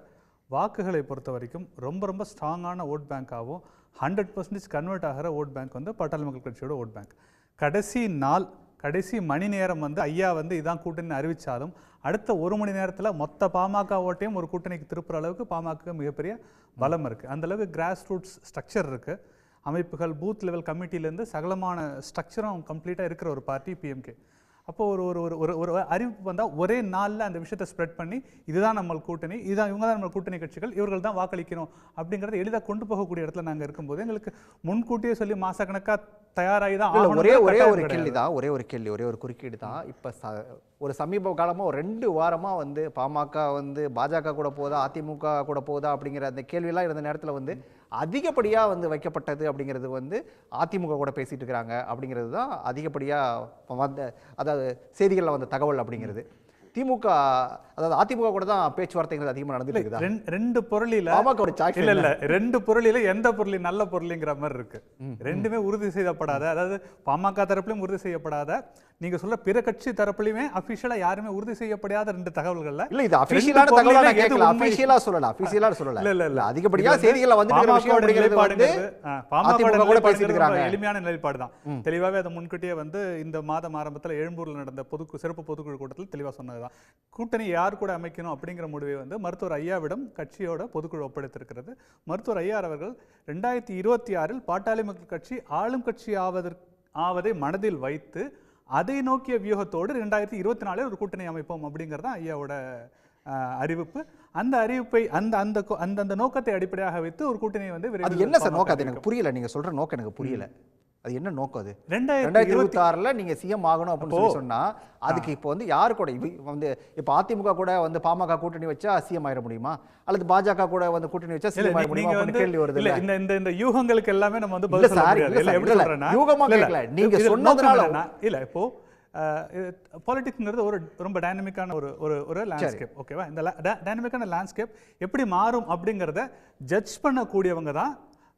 Speaker 15: வாக்குகளை பொறுத்த வரைக்கும் ரொம்ப ஸ்ட்ராங்கான ஓட் பேங்காகவும் 100% கன்வெர்ட் ஆகிற ஓட் பேங்க் பாட்டாளி மக்கள் கட்சியோட ஓட் பேங்க். கடைசி மணி நேரம் ஐயா இதான் கூட்டணி அறிவித்தாலும் அடுத்த 1 மணி நேரத்தில் மொத்த பாமக ஓட்டையும் ஒரு கூட்டணிக்கு திருப்புற அளவுக்கு பாமக மிகப்பெரிய பலம் இருக்குது. அந்தளவுக்கு கிராஸ் ரூட்ஸ் ஸ்ட்ரக்சர் இருக்குது. அமைப்புகள், பூத் லெவல் கமிட்டிலேருந்து சகலமான ஸ்ட்ரக்சரும் கம்ப்ளீட்டாக இருக்கிற ஒரு பார்ட்டி பிஎம்கே. அப்போது ஒரு அறிவிப்பு வந்தால் ஒரே நாளில் அந்த விஷயத்தை ஸ்ப்ரெட் பண்ணி இதுதான் நம்ம கூட்டணி, இவங்க தான் நம்ம கூட்டணி கட்சிகள், இவர்கள் தான் வாக்களிக்கணும் அப்படிங்கிறத எளிதாக கொண்டு போகக்கூடிய இடத்துல நாங்கள் இருக்கும்போது எங்களுக்கு முன்கூட்டியே சொல்லி மாசக்கணக்காக தயாராகி தான்
Speaker 11: ஒரே ஒரு கேள்வி தான், ஒரே ஒரு குறுக்கீடு தான். இப்போ ஒரு சமீப காலமாக ஒரு 2 வாரமாக பாமக பாஜக கூட போதா, அதிமுக கூட போதா அப்படிங்கிற அந்த கேள்வியெல்லாம் இருந்த நேரத்தில் அதிகப்படியாக வைக்கப்பட்டது அப்படிங்கிறது அதிமுக கூட பேசிகிட்டு இருக்கிறாங்க அப்படிங்கிறது தான் அதிகப்படியாக அதாவது செய்திகளில் தகவல் அப்படிங்கிறது. திமுக அதாவது அதிமுக கூட தான் பேச்சுவார்த்தைகள் அதிகமாக நடந்துட்டு இருக்குதா?
Speaker 15: ரெண்டு பொருளில இல்ல ரெண்டு பொருளில எந்த பொருள் நல்ல பொருளுங்கிற மாதிரி இருக்கு. ரெண்டுமே உறுதி செய்யப்படாத, அதாவது பாமக தரப்புலையும் உறுதி செய்யப்படாத, நீங்க சொல்ற பிற கட்சி தரப்புலையுமே அபிஷியலா யாருமே உறுதி செய்யப்படாத ரெண்டு தகவல்கள்ல
Speaker 11: இல்ல இது அபிஷியலான தகவலா நான் கேட்கல. அபிஷியலா சொல்லல, அபிஷியலா சொல்லல.
Speaker 15: இல்ல
Speaker 11: அதிகப்படியா செய்திகள வந்துட்டு விஷயம் அப்படிங்கிறது வந்து
Speaker 15: பாமக கூட பேசிட்டு இருக்காங்க. எளிமையான நிலைப்பாடு தான். தெளிவாவே அதை முன்கூட்டியே வந்து இந்த மாதம் ஆரம்பத்துல எழும்பூர்ல நடந்த சிறப்பு பொதுக்குழு கூட்டத்தில் தெளிவா சொன்னதுதான். கூட்டணி யார் கூட அமைக்கணும் அப்படிங்கிற முடிவை வந்து மருத்துவர் ஐயாவிடம் கட்சியோட பொதுக்குழு ஒப்படைத்திருக்கிறது. மருத்துவர் ஐயா அவர்கள் 2026 பாட்டாளி மக்கள் கட்சி ஆளும் கட்சி ஆவதை மனதில் வைத்து அதை நோக்கிய வியூகத்தோடு 2024 ஒரு கூட்டணி அமைப்போம் அப்படிங்கிறது ஐயாவோட அறிவிப்பு. அந்த அறிவிப்பை அந்த நோக்கத்தை அடிப்படையாக வைத்து ஒரு கூட்டணியை வந்து
Speaker 11: அது என்ன சார் நோக்கம்? எனக்கு புரியல, நீங்க சொல்ற நோக்கம் எனக்கு புரியல. அது என்ன நோக்கம்? அது 2026 நீங்க சிஎம் ஆகணும் அப்படின்னு சொன்னா அதுக்கு இப்போ வந்து யாரு கூட வந்து இப்போ அதிமுக கூட வந்து பாமக கூட்டணி வச்சா சிஎம் ஆயிட முடியுமா, அல்லது பாஜக கூட வந்து கூட்டணி வச்சா சிஎம் ஆயிட முடியுமா அப்படின்னு கேள்வி வருது.
Speaker 15: இல்ல இந்த யூகங்களுக்கு எல்லாமே நம்ம வந்து பதில் சொல்ல முடியாது. எப்படி சொல்றேன்னா
Speaker 11: யூகமா கேட்கல, நீங்க சொன்னதுனால
Speaker 15: இல்ல இப்போ பாலிடிக்ஸ்ங்கிறது ஒரு ரொம்ப டைனமிக்கான ஒரு லேண்ட்ஸ்கேப். ஓகேவா? இந்த டைனமிக்கான லேண்ட்ஸ்கேப் எப்படி மாறும் அப்படிங்கிறத ஜட்ஜ் பண்ணக்கூடியவங்க தான்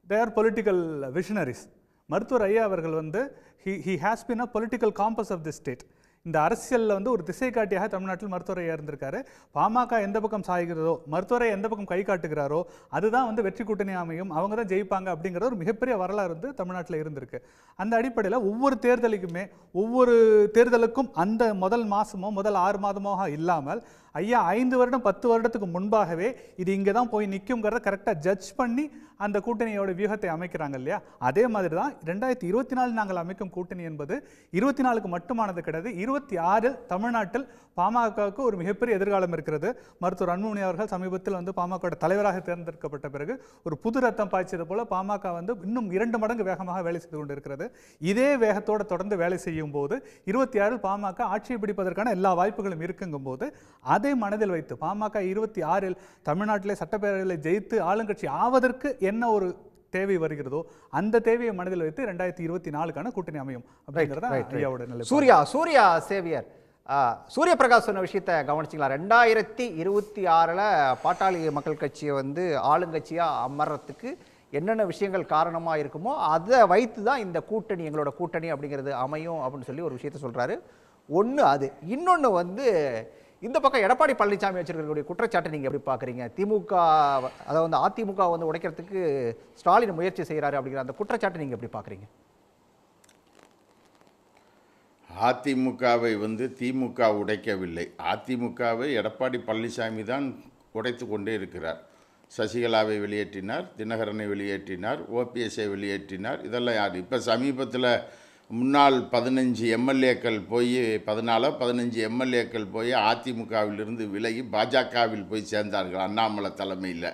Speaker 15: தேர் பொலிட்டிக்கல் விஷனரிஸ். மருத்துவர் ஐயா அவர்கள் வந்து he has been a political compass of this state. இந்த அரசியலில் வந்து ஒரு திசை காட்டியாக தமிழ்நாட்டில் மருத்துவர் ஐயா இருந்திருக்காரு. பாமக எந்த பக்கம் சாய்கிறதோ, மருத்துவரை எந்த பக்கம் கை காட்டுகிறாரோ அதுதான் வந்து வெற்றி கூட்டணி அமையும், அவங்க தான் ஜெயிப்பாங்க அப்படிங்கிற ஒரு மிகப்பெரிய வரலாறு வந்து தமிழ்நாட்டில் இருந்திருக்கு. அந்த அடிப்படையில் ஒவ்வொரு தேர்தலுக்கும் அந்த முதல் மாதமோ முதல் 6 மாதமோ இல்லாமல் ஐயா 5 வருடம் 10 வருடத்துக்கு முன்பாகவே இது இங்கே தான் போய் நிற்குங்கிறத கரெக்டாக ஜட்ஜ் பண்ணி அந்த கூட்டணியோட வியூகத்தை அமைக்கிறாங்க இல்லையா? அதே மாதிரி தான் 2024 நாங்கள் அமைக்கும் கூட்டணி என்பது 24க்கு மட்டுமானது கிடையாது. 26 தமிழ்நாட்டில் பாமகவுக்கு ஒரு மிகப்பெரிய எதிர்காலம் இருக்கிறது. மருத்துவர் அன்புமணி அவர்கள் சமீபத்தில் வந்து பாமக தலைவராக தேர்ந்தெடுக்கப்பட்ட பிறகு ஒரு புது ரத்தம் பாய்ச்சது போல பாமக வந்து இன்னும் 2 மடங்கு வேகமாக வேலை செய்து கொண்டிருக்கிறது. இதே வேகத்தோடு தொடர்ந்து வேலை செய்யும் போது 26 பாமக ஆட்சியை பிடிப்பதற்கான எல்லா வாய்ப்புகளும் இருக்குங்கும் போது அதை மனதில் வைத்து பாமக 26 தமிழ்நாட்டிலே சட்டப்பேரவையில் ஜெயித்து ஆளுங்கட்சி ஆவதற்கு என்ன ஒரு தேவை வருகிறதோ அந்த தேவையை மனதில் வைத்து 2024க்கான கூட்டணி அமையும் அப்படிங்கிறத ஐயாவோட நிலை.
Speaker 11: சூர்யா சேவியர் சூரிய பிரகாஷ் சொன்ன விஷயத்தை கவனிச்சிங்களா? 2026 பாட்டாளி மக்கள் கட்சியை வந்து ஆளுங்கட்சியா அமர்றதுக்கு என்னென்ன விஷயங்கள் காரணமாக இருக்குமோ அதை வைத்து தான் இந்த கூட்டணி எங்களோட கூட்டணி அப்படிங்கிறது அமையும் அப்படின்னு சொல்லி ஒரு விஷயத்த சொல்கிறாரு. ஒன்று அது. இன்னொன்று வந்து இந்த பக்கம் எடப்பாடி பழனிசாமி வச்சிருக்கக்கூடிய குற்றச்சாட்டை நீங்கள் எப்படி பார்க்குறீங்க? திமுக அதாவது வந்து அதிமுக வந்து உடைக்கிறதுக்கு ஸ்டாலின் முயற்சி செய்கிறாரு அப்படிங்கிற அந்த குற்றச்சாட்டை நீங்கள் எப்படி பார்க்குறீங்க?
Speaker 16: அதிமுகவை வந்து திமுக உடைக்கவில்லை. அதிமுகவை எடப்பாடி பழனிசாமி தான் உடைத்து கொண்டே இருக்கிறார். சசிகலாவை வெளியேற்றினார், தினகரனை வெளியேற்றினார், ஓபிஎஸ்ஐ வெளியேற்றினார். இதெல்லாம் யார்? இப்போ சமீபத்தில் முன்னாள் 15 எம்எல்ஏக்கள் போய் 15 எம்எல்ஏக்கள் போய் அதிமுகவிலிருந்து விலகி பாஜகவில் போய் சேர்ந்தார்கள் அண்ணாமலை தலைமையில்.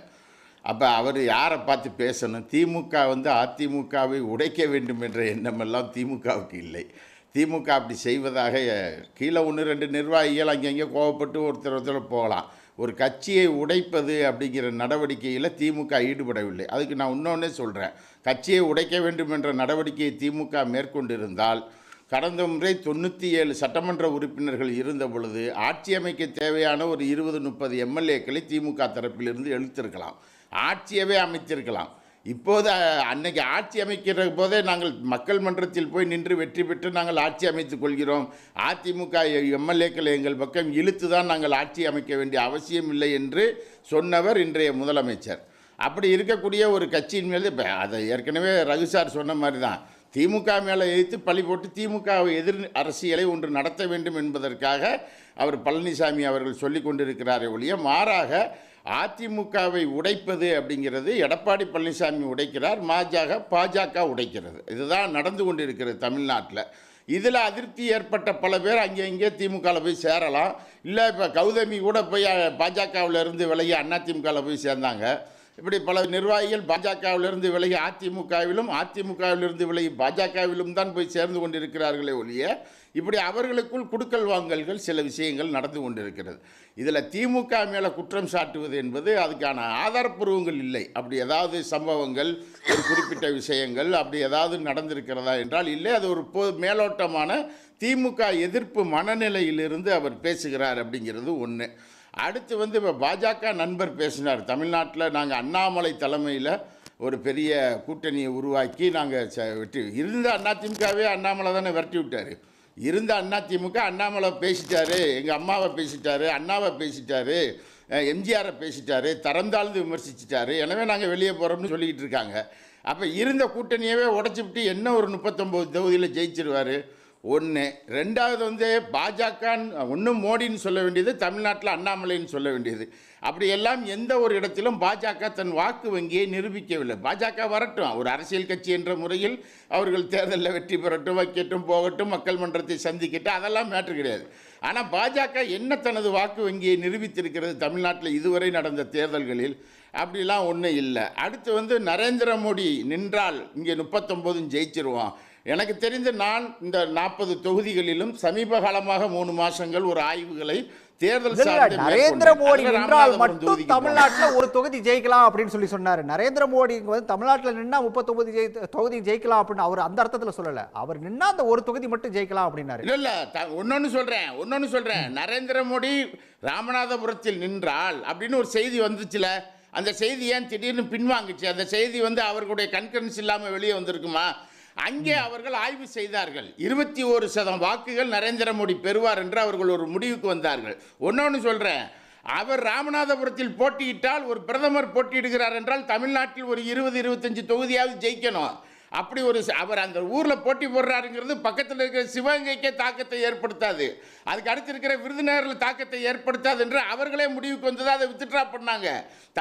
Speaker 16: அப்போ அவர் யாரை பார்த்து பேசணும்? திமுக வந்து அதிமுகவை உடைக்க வேண்டும் என்ற எண்ணமெல்லாம் திமுகவுக்கு இல்லை. திமுக அப்படி செய்வதாக கீழே 1-2 நிர்வாகிகள் அங்கங்கே கோவப்பட்டு ஒருத்தர் போகலாம். ஒரு கட்சியை உடைப்பது அப்படிங்கிற நடவடிக்கையில் திமுக ஈடுபடவில்லை. அதுக்கு நான் இன்னொன்னே சொல்கிறேன். கட்சியை உடைக்க வேண்டும் என்ற நடவடிக்கையை திமுக மேற்கொண்டிருந்தால் கடந்த முறை 97 சட்டமன்ற உறுப்பினர்கள் இருந்த பொழுது ஆட்சி அமைக்க தேவையான ஒரு 20-30 எம்எல்ஏக்களை திமுக தரப்பிலிருந்து எழுத்திருக்கலாம், ஆட்சியவே அமைத்திருக்கலாம். இப்போது அன்னைக்கு ஆட்சி அமைக்கிற போதே நாங்கள் மக்கள் மன்றத்தில் போய் நின்று வெற்றி பெற்று நாங்கள் ஆட்சி அமைத்துக் கொள்கிறோம், அதிமுக எம்எல்ஏக்களை எங்கள் பக்கம் இழுத்து தான் நாங்கள் ஆட்சி அமைக்க வேண்டிய அவசியம் இல்லை என்று சொன்னவர் இன்றைய முதலமைச்சர். அப்படி இருக்கக்கூடிய ஒரு கட்சியின் மேலே இப்போ அதை ஏற்கனவே ரகுசார் சொன்ன மாதிரி தான் திமுக மேலே எதிர்த்து பழி போட்டு திமுக எதிர் அரசியலை ஒன்று நடத்த வேண்டும் என்பதற்காக அவர் பழனிசாமி அவர்கள் சொல்லி கொண்டிருக்கிறாரே ஒழிய மாறாக அதிமுகவை உடைப்பது அப்படிங்கிறது எடப்பாடி பழனிசாமி உடைக்கிறார், பாஜக உடைக்கிறது. இதுதான் நடந்து கொண்டிருக்கிறது தமிழ்நாட்டில். இதில் அதிருப்தி ஏற்பட்ட பல பேர் அங்கே இங்கே திமுகவில் போய் சேரலாம். இல்லை இப்போ கௌதமி கூட போய் பாஜகவில் இருந்து விலகி அதிமுகவில் போய் சேர்ந்தாங்க. இப்படி பல நிர்வாகிகள் பாஜகவிலிருந்து விலகி அதிமுகவிலும், அதிமுகவிலிருந்து விலகி பாஜகவிலும் தான் போய் சேர்ந்து கொண்டிருக்கிறார்களே ஒழிய இப்படி அவர்களுக்குள் குடுக்கல் வாங்கல்கள் சில விஷயங்கள் நடந்து கொண்டிருக்கிறது. இதில் திமுக மேலே குற்றம் சாட்டுவது என்பது அதுக்கான ஆதாரப்பூர்வங்கள் இல்லை. அப்படி ஏதாவது சம்பவங்கள், ஒரு குறிப்பிட்ட விஷயங்கள் அப்படி ஏதாவது நடந்திருக்கிறதா என்றால் இல்லை. அது ஒரு மேலோட்டமான திமுக எதிர்ப்பு மனநிலையிலிருந்து அவர் பேசுகிறார் அப்படிங்கிறது ஒன்று. அடுத்து இப்போ பாஜக நண்பர் பேசினார். தமிழ்நாட்டில் நாங்கள் அண்ணாமலை தலைமையில் ஒரு பெரிய கூட்டணியை உருவாக்கி நாங்கள் வெற்றி இருந்த அதிமுகவே அண்ணாமலை தானே விரட்டி விட்டார். இருந்த அதிமுக அண்ணாமலை பேசிட்டாரு, எங்கள் அம்மாவை பேசிட்டாரு, அண்ணாவை பேசிட்டாரு, எம்ஜிஆரை பேசிட்டாரு, தரந்தாழ்ந்து விமர்சிச்சிட்டாரு, எனவே நாங்கள் வெளியே போகிறோம்னு சொல்லிக்கிட்டு இருக்காங்க. அப்போ இருந்த கூட்டணியவே உடச்சிவிட்டு என்ன ஒரு 39 தொகுதியில் ஜெயிச்சிருவார். ஒன்று. ரெண்டாவது பாஜக ஒன்றும் மோடின்னு சொல்ல வேண்டியது, தமிழ்நாட்டில் அண்ணாமலைன்னு சொல்ல வேண்டியது. அப்படியெல்லாம் எந்த ஒரு இடத்திலும் பாஜக தன் வாக்கு வங்கியை நிரூபிக்கவில்லை. பாஜக வரட்டும், ஒரு அரசியல் கட்சி என்ற முறையில் அவர்கள் தேர்தலில் வெற்றி பெறட்டும், வைக்கட்டும், போகட்டும், மக்கள் மன்றத்தை சந்திக்கட்டும், அதெல்லாம் மேட்ரு கிடையாது. ஆனால் பாஜக என்ன தனது வாக்கு வங்கியை நிரூபித்திருக்கிறது தமிழ்நாட்டில் இதுவரை நடந்த தேர்தல்களில்? அப்படிலாம் ஒன்றும் இல்லை. அடுத்து நரேந்திர மோடி நின்றால் இங்கே 39 ஜெயிச்சிருவான். எனக்கு தெரிந்து நான் இந்த 40 தொகுதிகளிலும் சமீப காலமாக 3 மாசங்கள் ஒரு ஆய்வுகளை தேர்தல்
Speaker 11: நரேந்திர மோடி நின்றால் மட்டும் தமிழ்நாட்டில் ஒரு தொகுதி ஜெயிக்கலாம் அப்படின்னு சொன்னாரு. நரேந்திர மோடி தமிழ்நாட்டில் நின்னா 39 தொகுதி ஜெயிக்கலாம் அப்படின்னு அவர் அந்த அர்த்தத்தில் சொல்லல. அவர் நின்னா அந்த ஒரு தொகுதி மட்டும் ஜெயிக்கலாம் அப்படின்னாரு.
Speaker 16: இல்ல ஒன்னொன்னு சொல்றேன். நரேந்திர மோடி ராமநாதபுரத்தில் நின்றால் அப்படின்னு ஒரு செய்தி வந்துச்சுல, அந்த செய்தி ஏன் திடீர்னு பின்வாங்குச்சு? அந்த செய்தி அவர்களுடைய கன்கரன்ஸ் இல்லாமல் வெளியே வந்திருக்குமா? அங்கே அவர்கள் ஆய்வு செய்தார்கள். 21% வாக்குகள் நரேந்திர மோடி பெறுவார் என்று அவர்கள் ஒரு முடிவுக்கு வந்தார்கள். ஒன்னொன்று சொல்கிறேன், அவர் ராமநாதபுரத்தில் போட்டியிட்டால், ஒரு பிரதமர் போட்டியிடுகிறார் என்றால் தமிழ்நாட்டில் ஒரு 20-25 தொகுதியாவது ஜெயிக்கணும். அப்படி அவர் அந்த ஊரில் போட்டி போடுறாருங்கிறது பக்கத்தில் இருக்கிற சிவகங்கைக்கே தாக்கத்தை ஏற்படுத்தாது, அதுக்கு அடுத்து இருக்கிற விருதுநகரில் தாக்கத்தை ஏற்படுத்தாது என்று அவர்களே முடிவுக்கு வந்தது. அதை வித்ட்ரா பண்ணாங்க.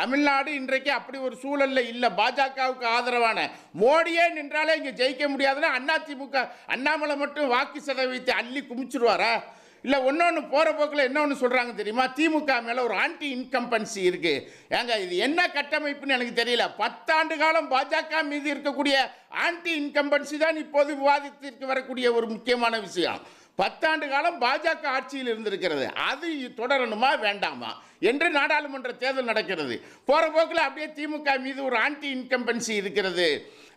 Speaker 16: தமிழ்நாடு இன்றைக்கு அப்படி ஒரு சூழலில் இல்லை. பாஜகவுக்கு ஆதரவான மோடியே நின்றாலே இங்கே ஜெயிக்க முடியாதுன்னா அதிமுக அண்ணாமலை மட்டும் வாக்கு சதவீதத்தை அள்ளி குமிச்சிருவாரா? இல்லை ஒன்று போகிற போக்கில் என்ன ஒன்று சொல்கிறாங்க தெரியுமா? திமுக மேலே ஒரு ஆன்டி இன்கம்பன்சி இருக்குது. ஏங்க இது என்ன கட்டமைப்புன்னு எனக்கு தெரியல. 10 ஆண்டு காலம் பாஜக மீது இருக்கக்கூடிய ஆன்டி இன்கம்பன்சி தான் இப்போது விவாதத்திற்கு வரக்கூடிய ஒரு முக்கியமான விஷயம். 10 ஆண்டு காலம் பாஜக ஆட்சியில் இருந்திருக்கிறது, அது தொடரணுமா வேண்டாமா என்று நாடாளுமன்ற தேர்தல் நடக்கிறது. போகிற போக்கில் அப்படியே திமுக மீது ஒரு ஆன்டி இன்கம்பன்சி இருக்கிறது,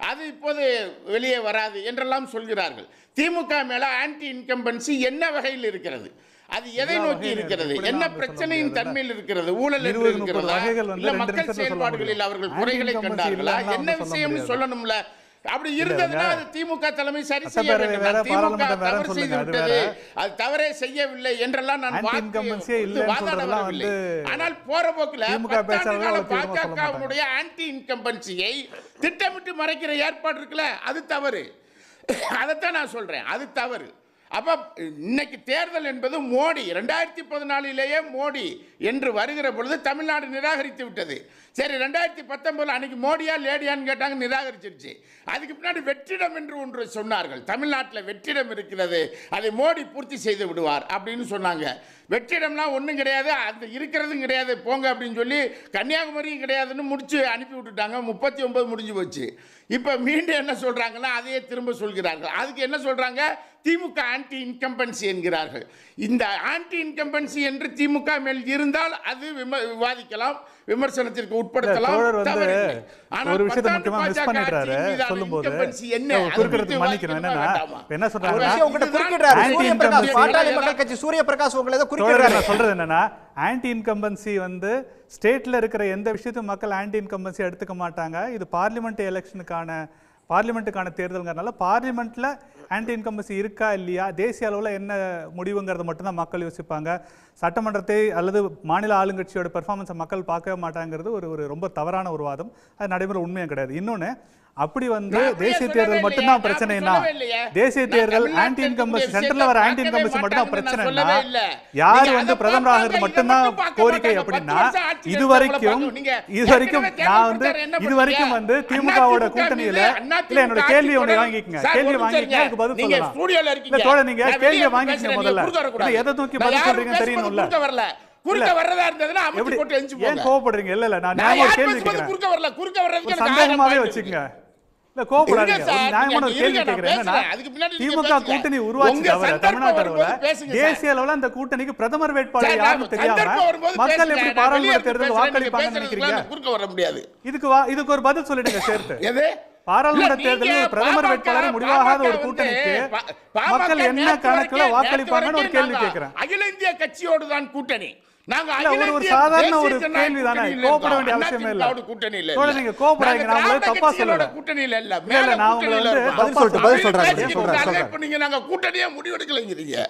Speaker 16: அது இப்போது வெளியே வராது என்றெல்லாம் சொல்கிறார்கள். திமுக மேல ஆன்டி இன்கம்பன்சி என்ன வகையில் இருக்கிறது? அது எதை நோக்கி இருக்கிறது? என்ன பிரச்சனையின் தன்மையில் இருக்கிறது? ஊழல் இருக்கிறதா? இல்ல மக்கள் செயல்பாடுகளில் அவர்கள் குறைகளை கண்டார்களா? என்ன விஷயம்னு சொல்லணும்ல. அப்படி இருந்ததுன்னா அது திமுக தலைமை சரி செய்ய வேண்டும். திமுக தவறு செய்து விட்டது, அது தவறே செய்யவில்லை என்றெல்லாம் நான் வாதாட வரவில்லை. ஆனால் போற போக்கில் பாஜகவினுடைய ஆன்டி இன்கம்பன்சியை திட்டமிட்டு மறைக்கிற ஏற்பாடு இருக்குல்ல, அது தவறு. அதைத்தான் நான் சொல்றேன், அது தவறு. அப்ப இன்னைக்கு தேர்தல் என்பது மோடி 2014 மோடி என்று வருகிற பொழுது தமிழ்நாடு நிராகரித்து விட்டது. சரி, 2019 அன்னைக்கு மோடியா லேடியான்னு கேட்டாங்க, நிராகரிச்சிருச்சு. அதுக்கு பின்னாடி வெற்றிடம் என்று ஒன்று சொன்னார்கள். தமிழ்நாட்டில் வெற்றிடம் இருக்கிறது, அதை மோடி பூர்த்தி செய்து விடுவார் அப்படின்னு சொன்னாங்க. வெற்றிடம்லாம் ஒன்றும் கிடையாது, அந்த இருக்கிறதும் கிடையாது, போங்க அப்படின்னு சொல்லி கன்னியாகுமரியும் கிடையாதுன்னு முடிச்சு அனுப்பி விட்டுட்டாங்க. 39 முடிஞ்சு போச்சு. இப்போ மீண்டும் என்ன சொல்றாங்கன்னா அதையே திரும்ப சொல்கிறார்கள். அதுக்கு என்ன சொல்றாங்க? திமுக ஆன்டி இன்கம்பன்சி என்கிறார்கள். இந்த ஆன்டி இன்கம்பன்சி என்று திமுக மேல் இருந்தால் அது விவாதிக்கலாம், விமர்சனத்திற்கு உட்படுத்தலாம்.
Speaker 15: ஒரு விஷயத்தை முக்கியமா மிஸ் பண்ணிடுறாரு சொல்லும்போது, மன்னிக்கணும், என்ன சொல்றாங்க, சொல்றது என்னன்னா ஆன்டி இன்கம்பன்சி ஸ்டேட்ல இருக்கிற எந்த விஷயத்தையும் மக்கள் ஆன்டி இன்கம்பன்சி எடுத்துக்க மாட்டாங்க. இது பார்லிமெண்ட்டுக்கான தேர்தல்ங்கிறதுனால பார்லிமெண்ட்ல ஆன்டி இன்கம்பன்சி இருக்கா இல்லையா, தேசிய அளவில் என்ன முடிவுங்கிறத மட்டும்தான் மக்கள் யோசிப்பாங்க. சட்டமன்றத்தை அல்லது மாநில ஆளுங்கட்சியோட பெர்ஃபார்மன்ஸை மக்கள் பார்க்கவே மாட்டாங்கிறது ஒரு ரொம்ப தவறான ஒரு வாதம். அது நடைமுறை உண்மையும் கிடையாது. இன்னொன்று, அப்படி தேசிய தேர்தல் மட்டும்தான் பிரச்சனைனா, தேசிய தேர்தல் ஆன்டி இன்கம்பன்சி சென்ட்ரல்ல வர ஆன்டி இன்கம்பன்சி மட்டும்தான் பிரச்சனைனா, யார் பிரதமர் ஆகிறது மட்டும்தான் கோரிக்கை அப்படின்னா, இதுவரைக்கும் நான் இதுவரைக்கும் திமுகவோட கூட்டணியில இல்ல. என்னோட கேள்வி ஒன்று வாங்கிக்கங்க, கேள்வி வாங்கிக்கங்க, அதுக்கு பதில் சொல்லலாம். நீங்க கேள்வியை வாங்கிக்கங்க முதல்ல. எதை நோக்கி பதில் சொல்றீங்க தெரியணும்ல.
Speaker 16: குறுக்க வர்றதா இருந்ததுன்னா அமைச்சு போட்டு எஞ்சி போங்க.
Speaker 15: ஏன் கோவப்படுறீங்க? இல்ல நான் நியாயமா கேள்வி கேக்குறேன்.
Speaker 16: குறுக்க வரல, குறுக்க வர்றதுக்கு எனக்கு
Speaker 15: சந்தேகமாவே
Speaker 16: ஆயிரம்
Speaker 15: வச்சுக்கங்க. இல்ல கோவப்படாதீங்க. நியாயமான ஒரு கேள்வி கேக்குறேன். திமுக கூட்டணி உருவாச்சு தவிர தமிழ்நாட்டு அளவுல தேசிய அளவுல அந்த கூட்டணிக்கு பிரதமர் வேட்பாளர் யாருன்னு தெரியாம மக்கள் எப்படி பாராளுமன்ற தேர்தல் வாக்களிப்பாங்கன்னு நினைக்கிறீங்க?
Speaker 16: குறுக்க வர முடியாது.
Speaker 15: இதுக்கு ஒரு பதில் சொல்லிடுங்க சேர்த்து. பாராளுமன்ற தேர்தலில் பிரதமர் வேட்பாளர் முடிவாகாத ஒரு கூட்டணிக்கு மக்கள் என்ன கணக்குல வாக்களிப்பாங்கன்னு ஒரு கேள்வி கேட்கிறேன்.
Speaker 16: அகில இந்திய கட்சியோடு தான் கூட்டணி. நாங்க
Speaker 15: ஒரு சாதாரண ஒரு கேள்வி தானே, கோபப்பட வேண்டிய அவசியமே இல்ல. நீங்க கோபப்படாதீங்க, நான் உங்களை தப்பா சொல்லல.
Speaker 16: கூட்டணியில இல்ல,
Speaker 15: மேல நான் உங்களை வந்து
Speaker 13: பதில் சொல்றேன்.
Speaker 16: நீங்க நாங்க கூட்டணியே முடிவெடுக்கலங்கிறீங்க.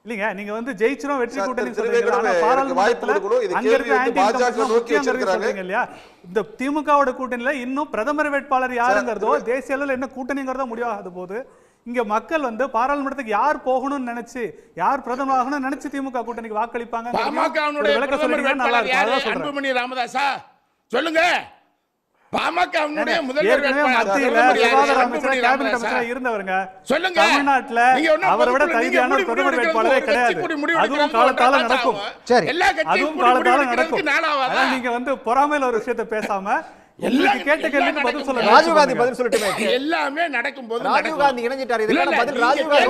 Speaker 15: இல்லங்க, நீங்க வந்து ஜெயிச்சிரோம் வெற்றி கூட்டணி சொல்றீங்க. ஆனா பாராளுமன்றத்துல அங்க இருக்க ஆன்டி இன்கம்பன்ஸ் நோக்கி சொல்றீங்க இல்லையா? இந்த திமுகவோட கூட்டணியில இன்னும் பிரதமர் வேட்பாளர் யாருங்கிறதோ தேசிய அளவில் என்ன கூட்டணிங்கிறதோ முடிவாகாத போது இங்க மக்கள் வந்து பாராளுமன்றத்துக்கு யார் போகணும்னு நினைச்சு யார் பிரதமர் ஆகணும்னு நினைச்சு திமுக கூட்டணிக்கு வாக்களிப்பாங்க.
Speaker 16: பாமகவுடைய பிரதமர் வேட்பாளர் யாரு? அன்புமணி ராமதாஸா? சொல்லுங்க. பாமகவுடைய முதல்வர்
Speaker 15: இருந்தவருங்க.
Speaker 16: சொல்லுங்க.
Speaker 15: தமிழ்நாட்டுல அவரை விட தகுதியான ஒரு பிரதமர் வேட்பாளரே கிடையாது. அதுவும் காலத்தால நடக்கும். அதுவும் காலத்தால நடக்கும். அதான் நீங்க வந்து பொறாமையில ஒரு விஷயத்தை பேசாம கேட்ட கேள்விக்கு பதில் சொல்லுங்க.
Speaker 11: ராஜீவ் காந்தி பதில் சொல்லட்டுமே.
Speaker 16: எல்லாமே நடக்கும்போது
Speaker 11: ராஜீவ் காந்தி இணைஞ்சிட்டாரு. இதுக்கான பதில் ராஜீவ் காந்தி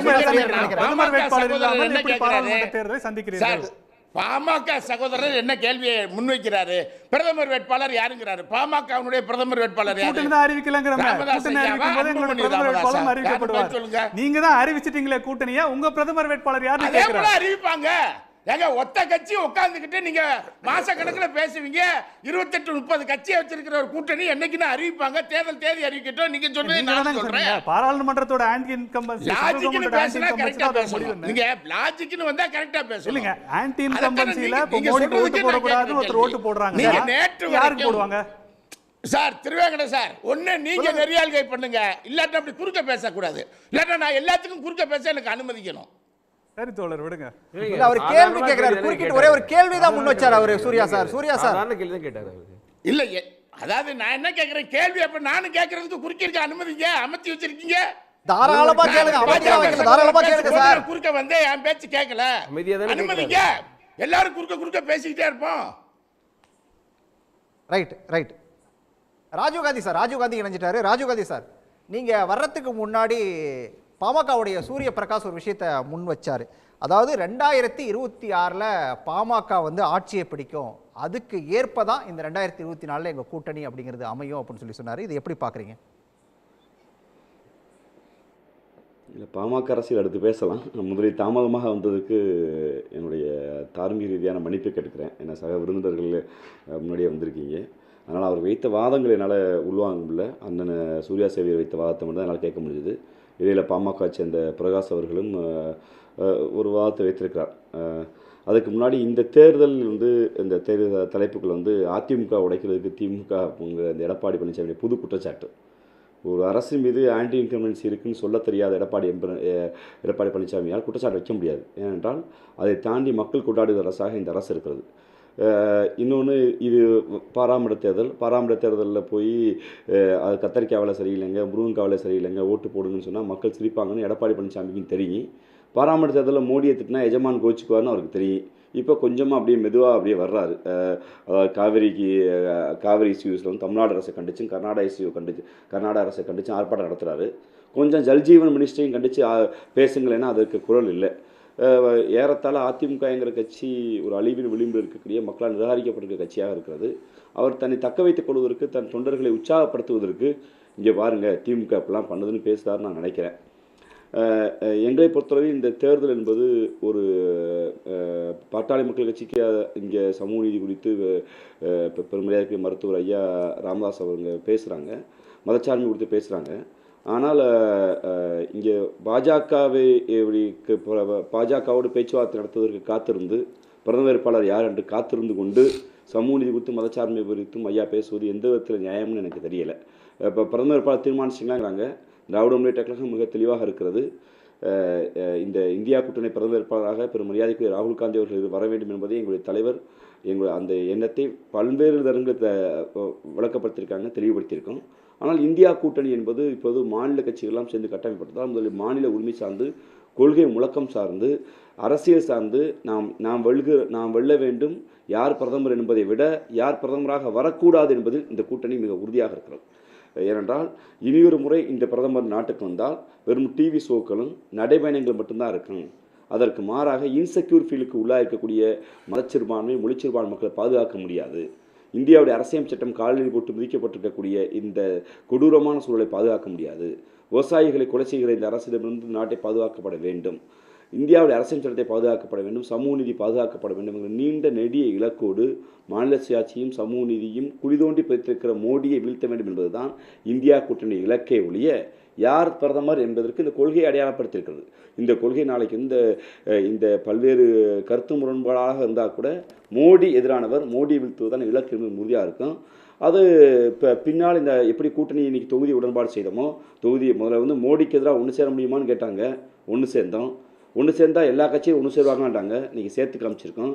Speaker 15: பிரதமர் வேட்பாளர் இல்லாமல் எப்படி பாராளுமன்ற தேர்தலை சந்திக்கிறீர்கள்?
Speaker 16: பாமக சகோதரர் என்ன கேள்வியை முன்வைக்கிறாரு? பிரதமர் வேட்பாளர் யாருங்கிறாரு? பாமகவுடைய பிரதமர் வேட்பாளர் யாரு?
Speaker 15: கூட்டணி அறிவிக்கலங்கறமே. கூட்டணி அறிவிக்கும் போது எங்களுடைய பிரதமர் வேட்பாளர் அறிவிக்கப்படுவார். நீங்க தான் அறிவிச்சிட்டீங்களே கூட்டணியை, உங்க பிரதமர் வேட்பாளர் யாருன்னு கேக்குறாங்க.
Speaker 16: அதே அறிவிப்பாங்க. ஏங்க ஒத்த கட்சி உட்கார்ந்துகிட்டு நீங்க மாச கணக்குல பேசுவீங்க. 28-30 கட்சியை வச்சிருக்கிற ஒரு கூட்டணி என்னைக்குன்னு அறிவிப்பாங்க. தேர்தல் தேதி அறிவிக்கட்டும். நீங்க சொல்றது நான் சொல்றேன்.
Speaker 15: பாராளுமன்றத்தோட ஆன்டி இன்கம்பன்சி
Speaker 16: லாஜிக்னு பேசினா கரெக்ட்டா பேசணும். நீங்க லாஜிக்னு வந்தா கரெக்ட்டா பேசணும்.
Speaker 15: இல்லங்க, ஆன்டி இன்கம்பன்சில மோடிக்கு ஓட்டு போட கூடாதுன்னு ஒருத்தர் ஓட்டு போடுறாங்க.
Speaker 16: நீங்க நேற்று
Speaker 15: யாருக்கு போடுவாங்க?
Speaker 16: சார் திருவேங்கட சார், ஒண்ணு நீங்க நெறியாள்கை பண்ணுங்க, இல்லாட்டா அப்படி குறுக்க பேசக்கூடாது. இல்லாட்டா நான் எல்லாத்துக்கும் குறுக்க பேச எனக்கு அனுமதிக்கணும்.
Speaker 15: சரி தோழர் விடுங்க.
Speaker 11: இல்ல அவர் கேள்வி கேக்குறாரு. குறுக்கிட்டு ஒரே ஒரு கேள்வி தான் முன் வச்சார் அவரு சூர்யா சார். சூர்யா சார்
Speaker 12: சாதாரண கேள்வி தான் கேட்டாரு அவரு.
Speaker 16: இல்ல அதாவது நான் என்ன கேக்குறேன், கேள்வி அப்ப நானும் கேக்குறதுக்கு குறுக்கிருக்க அனுமதிங்க. அமர்த்தி வச்சிருக்கீங்க.
Speaker 11: தாராளமா கேளுங்க. அமைதியா வைக்கல. தாராளமா கேளுங்க சார்.
Speaker 16: குறுக்க வந்து என் பேச்சு கேட்கல, அனுமதிங்க. எல்லாரும் குறுக்க பேசிக்கிட்டே இருப்போம்.
Speaker 11: ரைட். ராஜீவ் காந்தி சார், ராஜீவ் காந்தி இணைஞ்சிட்டாரு. ராஜீவ் காந்தி சார், நீங்க வர்றதுக்கு முன்னாடி பாமகவுடைய சூரிய பிரகாஷ் ஒரு விஷயத்தை முன் வச்சாரு. அதாவது 2026 பாமக வந்து ஆட்சியை பிடிக்கும், அதுக்கு ஏற்பதான் இந்த 2024 எங்க கூட்டணி அப்படிங்கிறது அமையும் அப்படின்னு சொல்லி சொன்னாரு. இது எப்படி பாக்குறீங்க?
Speaker 17: இல்லை, பாமக அரசியல் அடுத்து பேசலாம். முதலில் தாமதமாக வந்ததுக்கு என்னுடைய தார்மீக ரீதியான மன்னிப்பு கேட்டுக்கிறேன். ஏன்னா சக விருந்தினர்கள் முன்னாடியே வந்திருக்கீங்க. அதனால் அவர் வைத்த வாதங்களை என்னால் உள்வாங்க முடியல. அண்ணன் சூர்யா சேவியர் வைத்த வாதத்தை மட்டும் தான் என்னால் கேட்க முடியுது. இடையில் பாமக சேர்ந்த பிரகாஷ் அவர்களும் ஒரு வாதத்தை வைத்திருக்கிறார். அதுக்கு முன்னாடி இந்த தேர்தல் வந்து இந்த தேர்தல் தலைப்புகள் வந்து அதிமுக உடைக்கிறதுக்கு திமுக இந்த எடப்பாடி பழனிசாமி புது குற்றச்சாட்டு. ஒரு அரசு மீது ஆன்டி இன்கம்பன்சி இருக்குன்னு சொல்ல தெரியாத எடப்பாடி பழனிசாமியால் குற்றச்சாட்டு வைக்க முடியாது. ஏனென்றால் அதை தாண்டி மக்கள் கொண்டாடுகிற அரசாக இந்த அரசு இருக்கிறது. இன்னொன்று, இது பாராளுமன்ற தேர்தலில் போய் அது கத்தரிக்காவில் சரியில்லைங்க, முருங்கக்காவில் சரியில்லைங்க, ஓட்டு போடுங்கன்னு சொன்னால் மக்கள் சிரிப்பாங்கன்னு எடப்பாடி பழனிசாமிக்கும் தெரியும். பாராளுமன்ற தேர்தலில் மோடியை திட்டினா எஜமான் கோச்சிக்குவார்னு அவருக்கு தெரியும். இப்போ கொஞ்சமாக அப்படியே மெதுவாக அப்படியே வர்றாரு. காவிரி இஷ்யூஸில் வந்து தமிழ்நாடு அரசை கண்டிச்சும் கர்நாடக அரசை கண்டிச்சும் ஆர்ப்பாட்டம் நடத்துகிறாரு. கொஞ்சம் ஜல்ஜீவன் மினிஸ்டரையும் கண்டித்து பேசுங்களேன்னா அதற்கு குரல் இல்லை. ஏறத்தாழ அதிமுகங்கிற கட்சி ஒரு அழிவின் விளிம்பில் இருக்கக்கூடிய மக்களால் நிராகரிக்கப்பட்டிருக்க கட்சியாக இருக்கிறது. அவர் தன்னை தக்க வைத்துக் கொள்வதற்கு, தன் தொண்டர்களை உற்சாகப்படுத்துவதற்கு இங்கே பாருங்கள் திமுக இப்படிலாம் பண்ணுதுன்னு பேசுகிறாருன்னு நான் நினைக்கிறேன். எங்களை பொறுத்தவரை இந்த தேர்தல் என்பது ஒரு பாட்டாளி மக்கள் கட்சிக்கு இங்கே சமூக நீதி குறித்து பெருமரியாதைக்குரிய மருத்துவர் ஐயா ராமதாஸ் அவங்க பேசுகிறாங்க, மதச்சார்பு குறித்து பேசுகிறாங்க. ஆனால் இங்கே பாஜகவோடு பேச்சுவார்த்தை நடத்துவதற்கு காத்திருந்து பிரதமர் வேட்பாளர் யார் என்று காத்திருந்து கொண்டு சமூக நீதி குறித்து மதச்சார்பை குறித்தும் ஐயா பேசுவது எந்த விதத்தில் நியாயம்னு எனக்கு தெரியலை. இப்போ பிரதமர் வேட்பாளர் தீர்மானிச்சிங்களாங்கிறாங்க. திராவிட முன்னேற்ற கழகம் மிக தெளிவாக இருக்கிறது. இந்த இந்தியா கூட்டணி பிரதமர் வேட்பாளராக பெரும் மரியாதைக்குரிய ராகுல் காந்தி அவர்கள் வர வேண்டும் என்பதை எங்களுடைய தலைவர் அந்த எண்ணத்தை பல்வேறு தரங்களை விளக்கப்படுத்தியிருக்காங்க, தெளிவுபடுத்தியிருக்கோம். ஆனால் இந்தியா கூட்டணி என்பது இப்போது மாநில கட்சிகளெல்லாம் சேர்ந்து கட்டமைப்பட்டதால் முதலில் மாநில உரிமை சார்ந்து கொள்கை முழக்கம் சார்ந்து அரசியல் சார்ந்து நாம் வெல்ல வேண்டும், யார் பிரதமர் என்பதை விட யார் பிரதமராக வரக்கூடாது என்பதில் இந்த கூட்டணி மிக உறுதியாக இருக்கிறது. ஏனென்றால் இனியொரு முறை இந்த பிரதமர் நாட்டுக்கு வந்தால் வெறும் டிவி ஷோக்களும் நடைபயணங்கள் மட்டும்தான் இருக்கும். அதற்கு மாறாக இன்செக்யூர் ஃபீலுக்கு உள்ளாக இருக்கக்கூடிய மதச்சிறுபான்மை மொழிச்சிறுபான்மை மக்களை பாதுகாக்க முடியாது. இந்தியாவுடைய அரசியல் சட்டம் காலில் போட்டு விதிக்கப்பட்டிருக்கக்கூடிய இந்த கொடூரமான சூழலை பாதுகாக்க முடியாது. விவசாயிகளை கொலை செய்கிற இந்த அரசிடமிருந்து நாட்டை பாதுகாக்கப்பட வேண்டும், இந்தியாவுடைய அரசியல் சட்டத்தை பாதுகாக்கப்பட வேண்டும், சமூக நீதி பாதுகாக்கப்பட வேண்டும் என்ற நீண்ட நெடிய இலக்கோடு மாநில சுயாட்சியும் சமூக நீதியும் குளிதோண்டி பதித்திருக்கிற மோடியை வீழ்த்த வேண்டும் என்பதுதான் இந்தியா கூட்டணி இலக்கை ஒழிய யார் பிரதமர் என்பதற்கு இந்த கொள்கையை அடையாளப்படுத்தியிருக்கிறது. இந்த கொள்கை நாளைக்கு இந்த பல்வேறு கருத்து முரண்பாடாக இருந்தால் கூட மோடி எதிரானவர், மோடியை வீழ்த்துவதுதான் இலக்கு என்பது உறுதியாக இருக்கும். அது இப்போ பின்னால் இந்த எப்படி கூட்டணி இன்றைக்கி தொகுதி உடன்பாடு செய்தோமோ, தொகுதியை முதல்ல மோடிக்கு எதிராக ஒன்று சேர முடியுமான்னு கேட்டாங்க, ஒன்று சேர்ந்தோம். ஒன்று சேர்ந்தால் எல்லா கட்சியும் ஒன்று சேருவாங்கன்றாங்க, இன்றைக்கி சேர்த்து காமிச்சிருக்கோம்.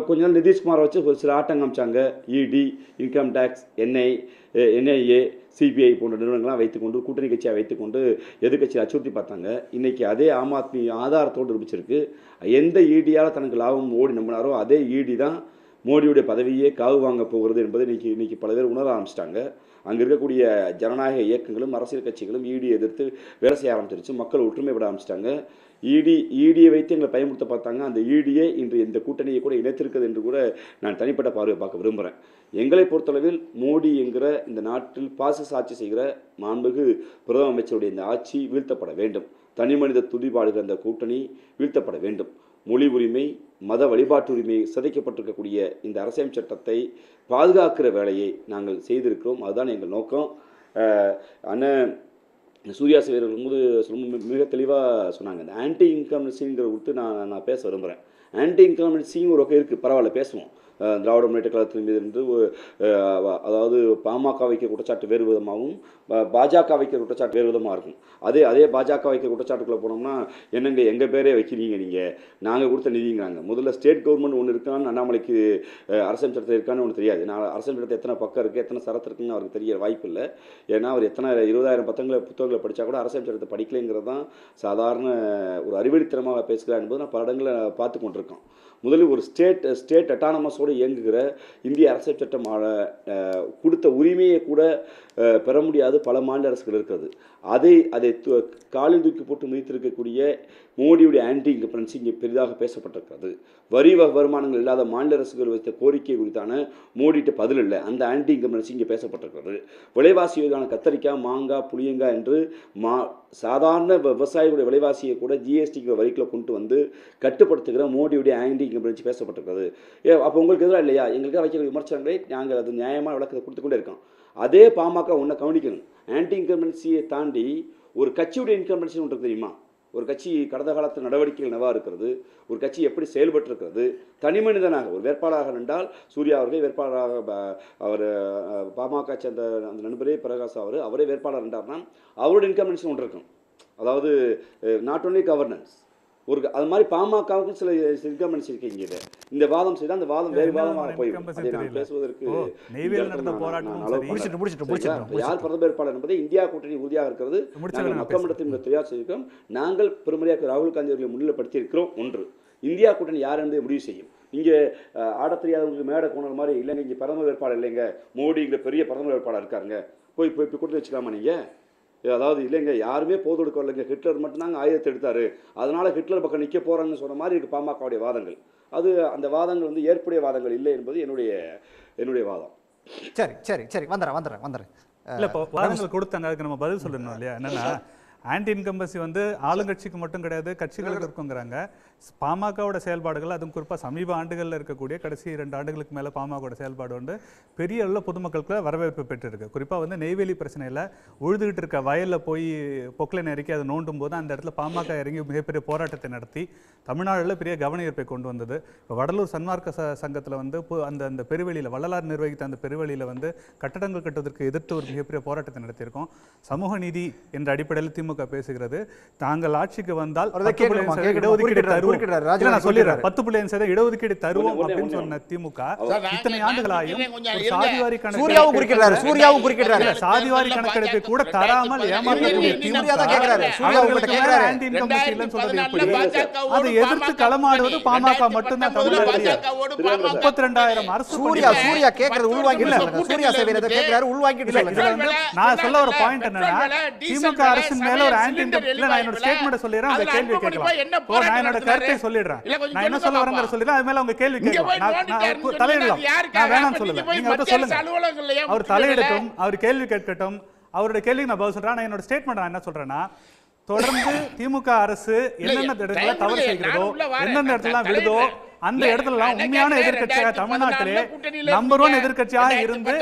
Speaker 17: கொஞ்ச நாள் நிதிஷ்குமாரை வச்சு ஒரு சில ஆட்டம் காமிச்சாங்க. இடி, இன்கம் டேக்ஸ், என்ஐஏ, சிபிஐ போன்ற நிறுவனங்கள்லாம் வைத்துக்கொண்டு கூட்டணி கட்சியாக வைத்துக்கொண்டு எதிர்கட்சியை அச்சுறுத்தி பார்த்தாங்க. இன்றைக்கி அதே ஆம் ஆத்மி ஆதாரத்தோடு இருப்பிச்சிருக்கு. எந்த ஈடியால் தனக்கு லாபம் மோடி நம்பினாரோ அதே ஈடி தான் மோடியுடைய பதவியே காவு வாங்க போகிறது என்பதை இன்றைக்கி பல பேர் உணர ஆரம்பிச்சிட்டாங்க. அங்கே இருக்கக்கூடிய ஜனநாயக இயக்கங்களும் அரசியல் கட்சிகளும் ஈடியை எதிர்த்து வேலை செய்ய ஆரம்பிச்சிருச்சு. மக்கள் ஒற்றுமைப்பட ஆரம்பிச்சிட்டாங்க. ஈடியை வைத்து எங்களை பயமுறுத்த பார்த்தாங்க. அந்த ஈடியை இன்று இந்த கூட்டணியை கூட இணைத்திருக்கிறது என்று கூட நான் தனிப்பட்ட பார்வை பார்க்க விரும்புகிறேன். எங்களை பொறுத்தளவில் மோடி என்கிற இந்த நாட்டில் பாசிச ஆட்சி செய்கிற மாண்புமிகு பிரதம அமைச்சருடைய இந்த ஆட்சி வீழ்த்தப்பட வேண்டும். தனி மனித துதிபாடுகிற அந்த கூட்டணி வீழ்த்தப்பட வேண்டும். மொழி உரிமை, மத வழிபாட்டு உரிமை சிதைக்கப்பட்டிருக்கக்கூடிய இந்த அரசியல் சட்டத்தை பாதுகாக்கிற வேலையை நாங்கள் செய்திருக்கிறோம். அதுதான் எங்கள் நோக்கம். அண்ணன் சூர்யா சேவர்கள் போது மிக தெளிவாக சொன்னாங்க. இந்த ஆன்டி இன்கம்பன்சிங்கிற கொடுத்து நான் பேச விரும்புகிறேன். ஆன்டி இன்கம்பன்சிங் ஒரு வகை இருக்குது, பரவாயில்ல பேசுவோம். திராவிட முன்னேற்ற கழகத்தின் மீது என்று அதாவது பாமக வைக்க குற்றச்சாட்டு வேறு விதமாகவும் பாஜக வைக்க குற்றச்சாட்டு வேறு விதமாக இருக்கும். அதே பாஜக வைக்க குற்றச்சாட்டுக்குள்ளே போனோம்னா என்னங்க எங்கள் பேரே வைக்கிறீங்க, நீங்கள் நாங்கள் கொடுத்த நிதிங்கிறாங்க. முதல்ல ஸ்டேட் கவர்மெண்ட் ஒன்று இருக்கான்னு அண்ணாமலைக்கு அரசியல் சட்டத்தில் இருக்கான்னு ஒன்று தெரியாது. நான் அரசியல் சட்டத்தை எத்தனை பக்கம் இருக்குது, எத்தனை சரத்து இருக்குன்னு அவருக்கு தெரிய வாய்ப்பு இல்லை. ஏன்னா அவர் எத்தனை 20,000 புத்தகங்களை படித்தா கூட அரசியல் சட்டத்தை படிக்கலைங்கிறது தான் சாதாரண ஒரு அறிவெளித்தனமாக பேசுகிறார் என்பது நான் பல இடங்களை பார்த்து கொண்டிருக்கோம். முதலில் ஒரு ஸ்டேட் அட்டானமஸோடு இயங்குகிற இந்திய அரசியல் சட்டம் கொடுத்த உரிமையை கூட பெற முடியாது பல மாநில அரசுகள் இருக்கிறது. அதை காலில் தூக்கி போட்டு மிதித்திருக்கக்கூடிய மோடியுடைய ஆன்டி இன்கம்பன்சி இங்கே பெரிதாக பேசப்பட்டிருக்கிறது. வரி வருமானங்கள் இல்லாத மாநில அரசுகள் வைத்த கோரிக்கை குறித்தான மோடிட்ட பதில் இல்லை. அந்த ஆன்டி இன்கம்பன்சி இங்கே பேசப்பட்டிருக்கிறது. விலைவாசியான கத்தரிக்காய், மாங்காய், புளியங்காய் என்று சாதாரண விவசாயிகளுடைய விலைவாசியை கூட ஜிஎஸ்டிக்கு வரிக்குள்ள கொண்டு வந்து கட்டுப்படுத்துகிற மோடியுடைய ஆன்டி இன்கம்பன்சி பேசப்பட்டிருக்கிறது. அப்போ உங்களுக்கு எதிராக இல்லையா? எங்களுக்காக வைக்கிற விமர்சனங்களை நாங்கள் அது நியாயமான விளக்கத்தை கொடுத்து கொண்டே இருக்கோம். அதே பாமக ஒன்றை கவனிக்கணும். ஆன்டி இன்கம்பன்சியை தாண்டி ஒரு கட்சியுடைய இன்கம்பன்சி ஒன்று தெரியுமா? ஒரு கட்சி கடந்த காலத்தில் நடவடிக்கைகள் என்னவாக இருக்கிறது, ஒரு கட்சி எப்படி செயல்பட்டிருக்கிறது, தனி மனிதனாக ஒரு வேட்பாளராக நின்றால் சூர்யா அவர்களே வேட்பாளராக அவர் பாமக சேர்ந்த அந்த நண்பரே பிரகாஷ் அவரே வேட்பாளர் நின்றார்னா அவருடைய இன்கம்பன்சி ஒன்று இருக்கும். அதாவது நாட் ஒன்லி கவர்னன்ஸ் ஒரு அது மாதிரி பாமகவுக்கும் சில இன்கம்பன்சி இருக்கீங்க. இந்த வாதம் செய்தால் அந்த வாதம் வேறு வாதமாக போயிடும். பேசுவதற்கு யார் பிரதம வேட்பாளர் என்பதை இந்தியா கூட்டணி உறுதியாக இருக்கிறது. மக்கள் மன்றத்தின் தெரியாது செய்திருக்கிறோம். நாங்கள் பெருமதியாக ராகுல் காந்தி அவர்களை முன்னிலைப்படுத்தி இருக்கிறோம். ஒன்று, இந்தியா கூட்டணி யார் என்பதை முடிவு செய்யும். இங்கே ஆட தெரியாதவங்களுக்கு மேடை கோணல் மாதிரி இல்லைங்க, இங்கே பிரதமர் வேட்பாளர் இல்லைங்க, மோடிங்கிற பெரிய பிரதமர் வேட்பாளர் இருக்காருங்க, போய் கூட்டணி வச்சுக்கலாமா நீங்கள்? அதாவது இல்லைங்க யாருமே போது கொடுக்க இல்லைங்க, ஹிட்லர் மட்டும்தாங்க ஆயுதத்தை எடுத்தார், அதனால் ஹிட்லர் பக்கம் நிற்க போகிறாங்கன்னு சொன்ன மாதிரி இருக்குது பாமகவுடைய வாதங்கள். அந்த வாதங்கள் வந்து ஏற்புடைய வாதங்கள் இல்லை என்பது என்னுடைய வாதம்.
Speaker 11: சரி வந்துடுறேன்.
Speaker 15: இல்லை, இப்போ வாதங்கள் கொடுத்தாங்க, அதுக்கு நம்ம பதில் சொல்லணும் இல்லையா? என்னென்னா ஆன்டி இன்கம்பன்சி வந்து ஆளுங்கட்சிக்கு மட்டும் கிடையாது, கட்சிகளுக்கு இருக்குங்கிறாங்க. பாமகவோட செயல்பாடுகள், அதுவும் குறிப்பாக சமீப ஆண்டுகளில் இருக்கக்கூடிய கடைசி 2 ஆண்டுகளுக்கு மேலே பாமகவோட செயல்பாடு வந்து பெரிய அளவில் பொதுமக்களுக்கு வரவேற்பு பெற்றிருக்கு. குறிப்பாக வந்து நெய்வேலி பிரச்சனையில் உழுதுகிட்டு இருக்க வயலில் போய் பொக்லைன் இறக்கி அதை நோண்டும் போது அந்த இடத்துல பாமக இறங்கி மிகப்பெரிய போராட்டத்தை நடத்தி தமிழ்நாட்டில் பெரிய கவனஈர்ப்பை கொண்டு வந்தது. இப்போ வடலூர் சன்மார்க்க சங்கத்தில் வந்து அந்த பெருவெளியில் வள்ளலார் நிர்வகித்த அந்த பெருவெளியில் வந்து கட்டடங்கள் கட்டுவதற்கு எதிர்த்து ஒரு மிகப்பெரிய போராட்டத்தை நடத்தியிருக்கோம். சமூக நீதி என்ற அடிப்படையில் திமுக பேசுகிறது. தாங்கள் ஆட்சிக்கு வந்தால்
Speaker 11: அவர்தான் கேட்கணுமா?
Speaker 15: இடஒதுக்கீடு தருவோம்.
Speaker 11: ராஜா
Speaker 15: நான் சொல்லிடுறேன், 10% இடஒதுக்கீடு தருவோம் அப்படின்னு சொன்ன திமுக இத்தனை ஆண்டுகளாயும் சாதிவாரி
Speaker 11: சூர்யாவும் குறிக்கிறாரு, சூர்யாவும் குறிக்கிறாரு.
Speaker 15: சாதிவாரி கணக்கெடுப்பை கூட தராமல் ஏமாற்றக்கூடிய திமுக ஆன்டி இன்கம்பன்சி இல்லைன்னு சொல்றது எப்படி? அதை எதிர்த்து களமாடுவது பாமக மட்டும்தான். தமிழ்நாட்டில் 32,000 அரசு
Speaker 11: சூர்யா கேக்குறது உள்வாங்கிட்டு சொல்லுங்க. சூர்யா செய்யறத கேக்குறாரு, உள்வாங்கிட்டு சொல்லுங்க.
Speaker 15: நான் சொல்ல ஒரு பாயிண்ட் என்னன்னா, திமுக அரசின் மேல ஒரு ஆன்டி இல்ல, நான் என்னோட ஸ்டேட்மெண்ட் சொல்லிடுறேன், அந்த கேள்வி கேட்கலாம். நான் என்னோட கருத்தை சொல்லிடுறேன், நான் என்ன சொல்ல வரேங்கிற சொல்லிடுறேன், அது மேல உங்க கேள்வி கேட்கலாம். நான் தலையிடலாம், நான் வேணாம் சொல்லல, நீங்க அவர்கிட்ட சொல்லுங்க. அவர் தலையிடட்டும், அவர் கேள்வி கேட்கட்டும், அவருடைய கேள்விக்கு நான் பதில் சொல்றேன். நான் என்னோட ஸ்டேட்மெண்ட் நான் என்ன சொல்றேன்னா, தொடர்ந்து திமுக அரசு என்னென்ன இடத்துல தவறு செய்கிறதோ, எந்தெந்த இடத்துல விடுதோ, அந்த இடத்துல உண்மையான எதிர்க்கட்சியாக தமிழ்நாட்டிலே நம்பர் 1 எதிர்க்கட்சியாக இருந்து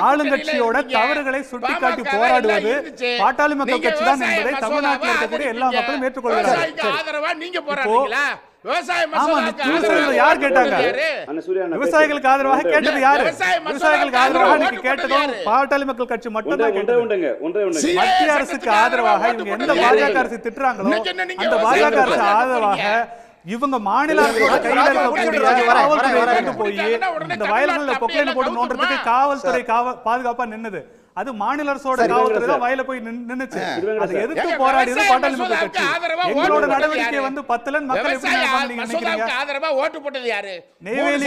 Speaker 15: ஆளுங்கட்சியோட தவறுகளை சுட்டிக்காட்டி போராடுவது பாட்டாளி மக்கள் கட்சி தான் என்பதை தமிழ்நாட்டில் இருக்கக்கூடிய எல்லா மக்களும் ஏற்றுக்கொள்கிறார்கள். யார் கேட்டாங்க? விவசாயிகளுக்கு ஆதரவாக கேட்டது யாரு? விவசாயிகளுக்கு ஆதரவாக கேட்டதும் பாட்டாளி மக்கள் கட்சி மட்டும் தான் கேட்டது. மத்திய அரசுக்கு ஆதரவாக இவங்க எந்த பாஜக அரசு திட்டுறாங்களோ அந்த பாஜக அரசு ஆதரவாக இவங்க மாநில அரசோட கையில இருக்கக்கூடிய போய் இந்த வயல்கள்ல பொக்லைன் போட்டு நோண்டுறதுக்கு காவல்துறை பாதுகாப்பா நின்னது. அது மாநில அரசோட காவல்துறை தான் வயல போய் நின்னுச்சு. அதை எதிர்த்து போராடியது பாட்டாளி மக்கள் கட்சி. எங்களோட நடவடிக்கை வந்து 10 மக்கள் எப்படி நினைக்கிறீங்க?
Speaker 18: ஆதரவா ஓட்டு போட்டது யாரு?
Speaker 15: நெய்வேலி